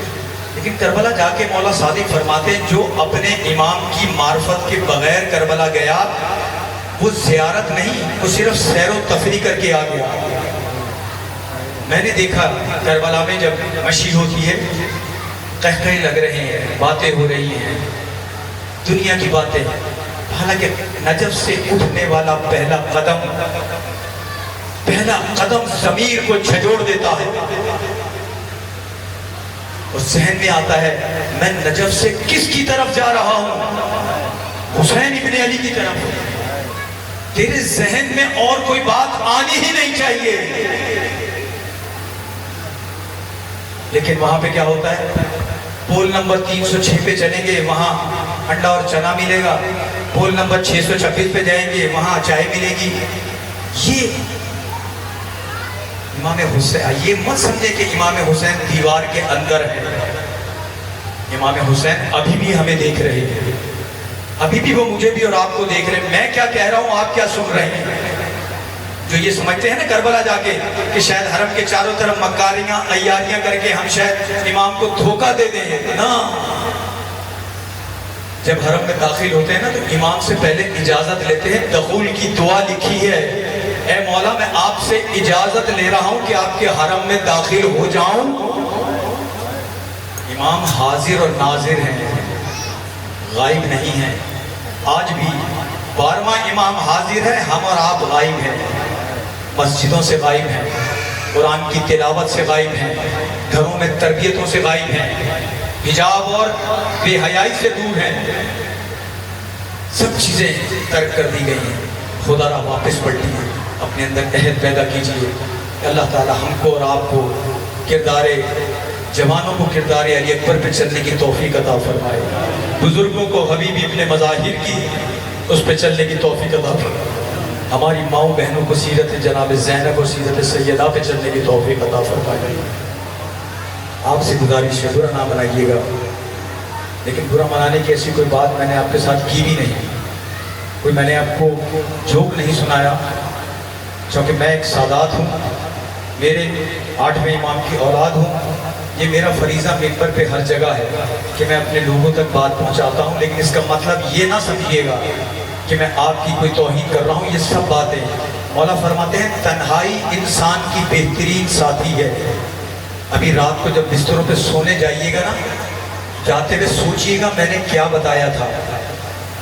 لیکن کربلا جا کے مولا صادق فرماتے ہیں جو اپنے امام کی معرفت کے بغیر کربلا گیا وہ زیارت نہیں، وہ صرف سیر و تفریح کر کے آ گیا۔ میں نے دیکھا کربلا میں جب مشی ہوتی ہے قہقہے لگ رہے ہیں، باتیں ہو رہی ہیں، دنیا کی باتیں، حالانکہ نجف سے اٹھنے والا پہلا قدم ضمیر کو جھنجھوڑ دیتا ہے، اور ذہن میں آتا ہے میں نجف سے کس کی طرف جا رہا ہوں؟ حسین ابن علی کی طرف۔ تیرے ذہن میں اور کوئی بات آنی ہی نہیں چاہیے، لیکن وہاں پہ کیا ہوتا ہے؟ پول نمبر 306 پہ چلیں گے وہاں انڈا اور چنا ملے گا، پول نمبر 626 پہ جائیں گے وہاں چائے ملے گی۔ یہ امام حسین، یہ مت سمجھے کہ امام حسین دیوار کے اندر ہے، امام حسین ابھی بھی ہمیں دیکھ رہے ہیں، ابھی بھی وہ مجھے بھی اور آپ کو دیکھ رہے ہیں۔ میں کیا کہہ رہا ہوں آپ کیا سن رہے ہیں؟ جو یہ سمجھتے ہیں نا کربلا جا کے کہ شاید حرم کے چاروں طرف مکاریاں عیاریاں کر کے ہم شاید امام کو دھوکہ دے دیں نا، جب حرم میں داخل ہوتے ہیں نا تو امام سے پہلے اجازت لیتے ہیں، دخول کی دعا لکھی ہے، اے مولا میں آپ سے اجازت لے رہا ہوں کہ آپ کے حرم میں داخل ہو جاؤں۔ امام حاضر اور ناظر ہیں، غائب نہیں ہیں۔ آج بھی 12واں امام حاضر ہے، ہم اور آپ غائب ہیں، مسجدوں سے غائب ہیں، قرآن کی تلاوت سے غائب ہیں، گھروں میں تربیتوں سے غائب ہیں، حجاب اور بے حیائی سے دور ہیں، سب چیزیں ترک کر دی گئی ہیں۔ خدا را واپس پلٹیے، اپنے اندر عہد پیدا کیجئے کہ اللہ تعالی ہم کو اور آپ کو کردار جوانوں کو کردار علی اکبر پہ چلنے کی توفیق عطا فرمائے، بزرگوں کو حبیبی اپنے مظاہر کی اس پہ چلنے کی توفیق عطا فرمائے، ہماری ماؤں بہنوں کو سیرت جناب زینب اور سیرت سیدہ پہ چلنے کی توفیق عطا فرمائے۔ آپ سے گزارش ہے برا نہ منائیے گا، لیکن برا منانے کی ایسی کوئی بات میں نے آپ کے ساتھ کی بھی نہیں، کوئی میں نے آپ کو جوک نہیں سنایا، چونکہ میں ایک سادات ہوں، میرے 8ویں امام کی اولاد ہوں، یہ میرا فریضہ ممبر پہ ہر جگہ ہے کہ میں اپنے لوگوں تک بات پہنچاتا ہوں، لیکن اس کا مطلب یہ نہ سمجھیے گا کہ میں آپ کی کوئی توہین کر رہا ہوں۔ یہ سب باتیں مولا فرماتے ہیں تنہائی انسان کی بہترین ساتھی ہے۔ ابھی رات کو جب بستروں پہ سونے جائیے گا نا، جاتے ہوئے سوچئے گا میں نے کیا بتایا تھا،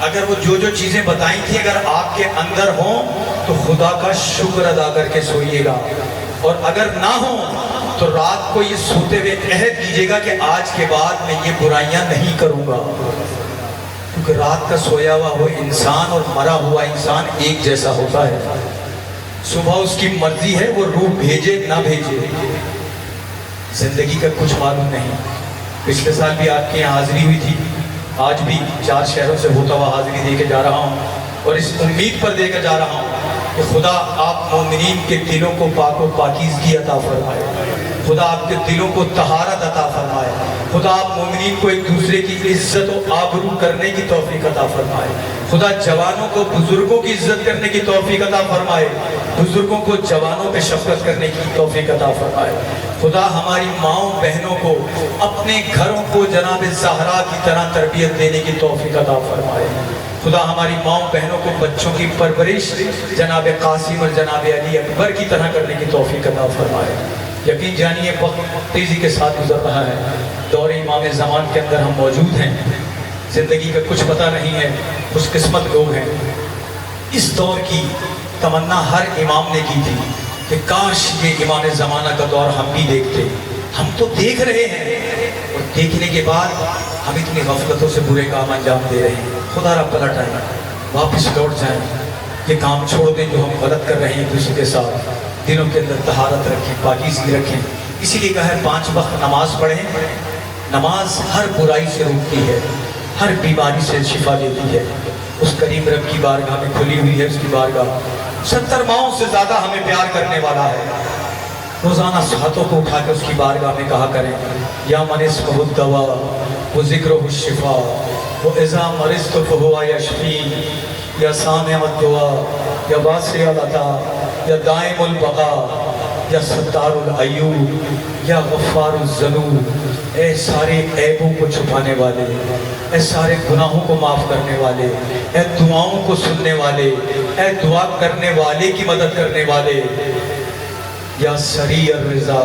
اگر وہ جو چیزیں بتائی تھی اگر آپ کے اندر ہوں تو خدا کا شکر ادا کر کے سوئیے گا، اور اگر نہ ہوں تو رات کو یہ سوتے ہوئے عہد کیجئے گا کہ آج کے بعد میں یہ برائیاں نہیں کروں گا، کیونکہ رات کا سویا ہوا وہ انسان اور مرا ہوا انسان ایک جیسا ہوتا ہے۔ صبح اس کی مرضی ہے وہ روح بھیجے نہ بھیجے، زندگی کا کچھ معلوم نہیں۔ پچھلے سال بھی آپ کے یہاں حاضری ہوئی تھی، آج بھی 4 شہروں سے ہوتا ہوا حاضری دے کے جا رہا ہوں، اور اس امید پر دے کے جا رہا ہوں کہ خدا آپ مومنین کے دلوں کو پاک و پاکیزگی عطا فرمائے، خدا آپ کے دلوں کو طہارت عطا فرمائے، خدا آپ مومنین کو ایک دوسرے کی عزت و آبرو کرنے کی توفیق عطا فرمائے، خدا جوانوں کو بزرگوں کی عزت کرنے کی توفیق عطا فرمائے، بزرگوں کو جوانوں پہ شفقت کرنے کی توفیق عطا فرمائے، خدا ہماری ماؤں بہنوں کو اپنے گھروں کو جناب زہرا کی طرح تربیت دینے کی توفیق عطا فرمائے، خدا ہماری ماؤں بہنوں کو بچوں کی پرورش جناب قاسم اور جناب علی اکبر کی طرح کرنے کی توفیق عطا فرمائے۔ یقین جانیے وقت تیزی کے ساتھ گزر رہا ہے، دور امام زمان کے اندر ہم موجود ہیں، زندگی کا کچھ پتہ نہیں ہے، خوش قسمت لوگ ہیں۔ اس دور کی تمنا ہر امام نے کی تھی کہ کاش یہ امام زمانہ کا دور ہم بھی دیکھتے، ہم تو دیکھ رہے ہیں، اور دیکھنے کے بعد ہم اتنی غفلتوں سے برے کام انجام دے رہے ہیں۔ خدا را پلٹ آئیں، واپس لوٹ جائیں، یہ کام چھوڑ دیں جو ہم غلط کر رہے ہیں دوسرے کے ساتھ، دلوں کے اندر طہارت رکھیں، پاکیزگی رکھیں۔ اسی لیے کہا ہے 5 وقت نماز پڑھیں، نماز ہر برائی سے روکتی ہے، ہر بیماری سے شفا دیتی ہے، اس کریم رب کی بارگاہ میں کھلی ہوئی ہے، اس کی بارگاہ 70 ماؤں سے زیادہ ہمیں پیار کرنے والا ہے۔ روزانہ ہاتھوں کو اٹھا کے اس کی بارگاہ میں کہا کریں یا من اسمہ الدوا و ذکرہ الشفا و اذا مرضت فہو یشفی، یا سامع الدعا یا واسع العطا یا دائم البقا یا ستار العیوب یا غفار الذنوب، اے سارے عیبوں کو چھپانے والے، اے سارے گناہوں کو معاف کرنے والے، اے دعاؤں کو سننے والے، اے دعا کرنے والے کی مدد کرنے والے، یا سریع الرضا،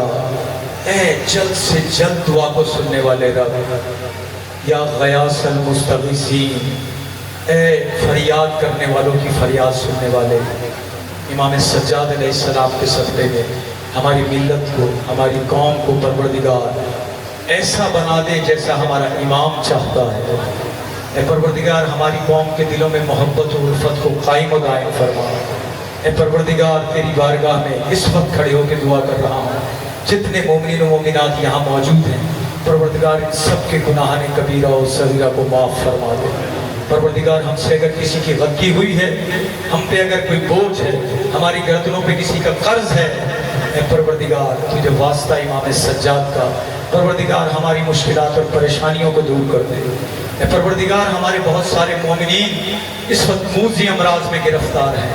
اے جلد سے جلد دعا کو سننے والے رب، یا غیاث المستغیثین، اے فریاد کرنے والوں کی فریاد سننے والے۔ امام سجاد علیہ السلام کے صدقے میں ہماری ملت کو، ہماری قوم کو پروردگار ایسا بنا دے جیسا ہمارا امام چاہتا ہے۔ اے پروردگار ہماری قوم کے دلوں میں محبت و الفت کو قائم و دائم فرما۔ اے پروردگار تیری بارگاہ میں اس وقت کھڑے ہو کے دعا کر رہا ہوں، جتنے مومنین و مومنات یہاں موجود ہیں، پروردگار ان سب کے گناہان کبیرہ و صغیرہ کو معاف فرما دے۔ پروردگار ہم سے اگر کسی کی غلطی ہوئی ہے، ہم پہ اگر کوئی بوجھ ہے، ہماری گردنوں پہ کسی کا قرض ہے، اے پروردگار تجھے واسطہ امام سجاد کا، پروردگار ہماری مشکلات اور پریشانیوں کو دور کر دے۔ اے پروردگار ہمارے بہت سارے مومنین اس وقت موذی امراض میں گرفتار ہیں،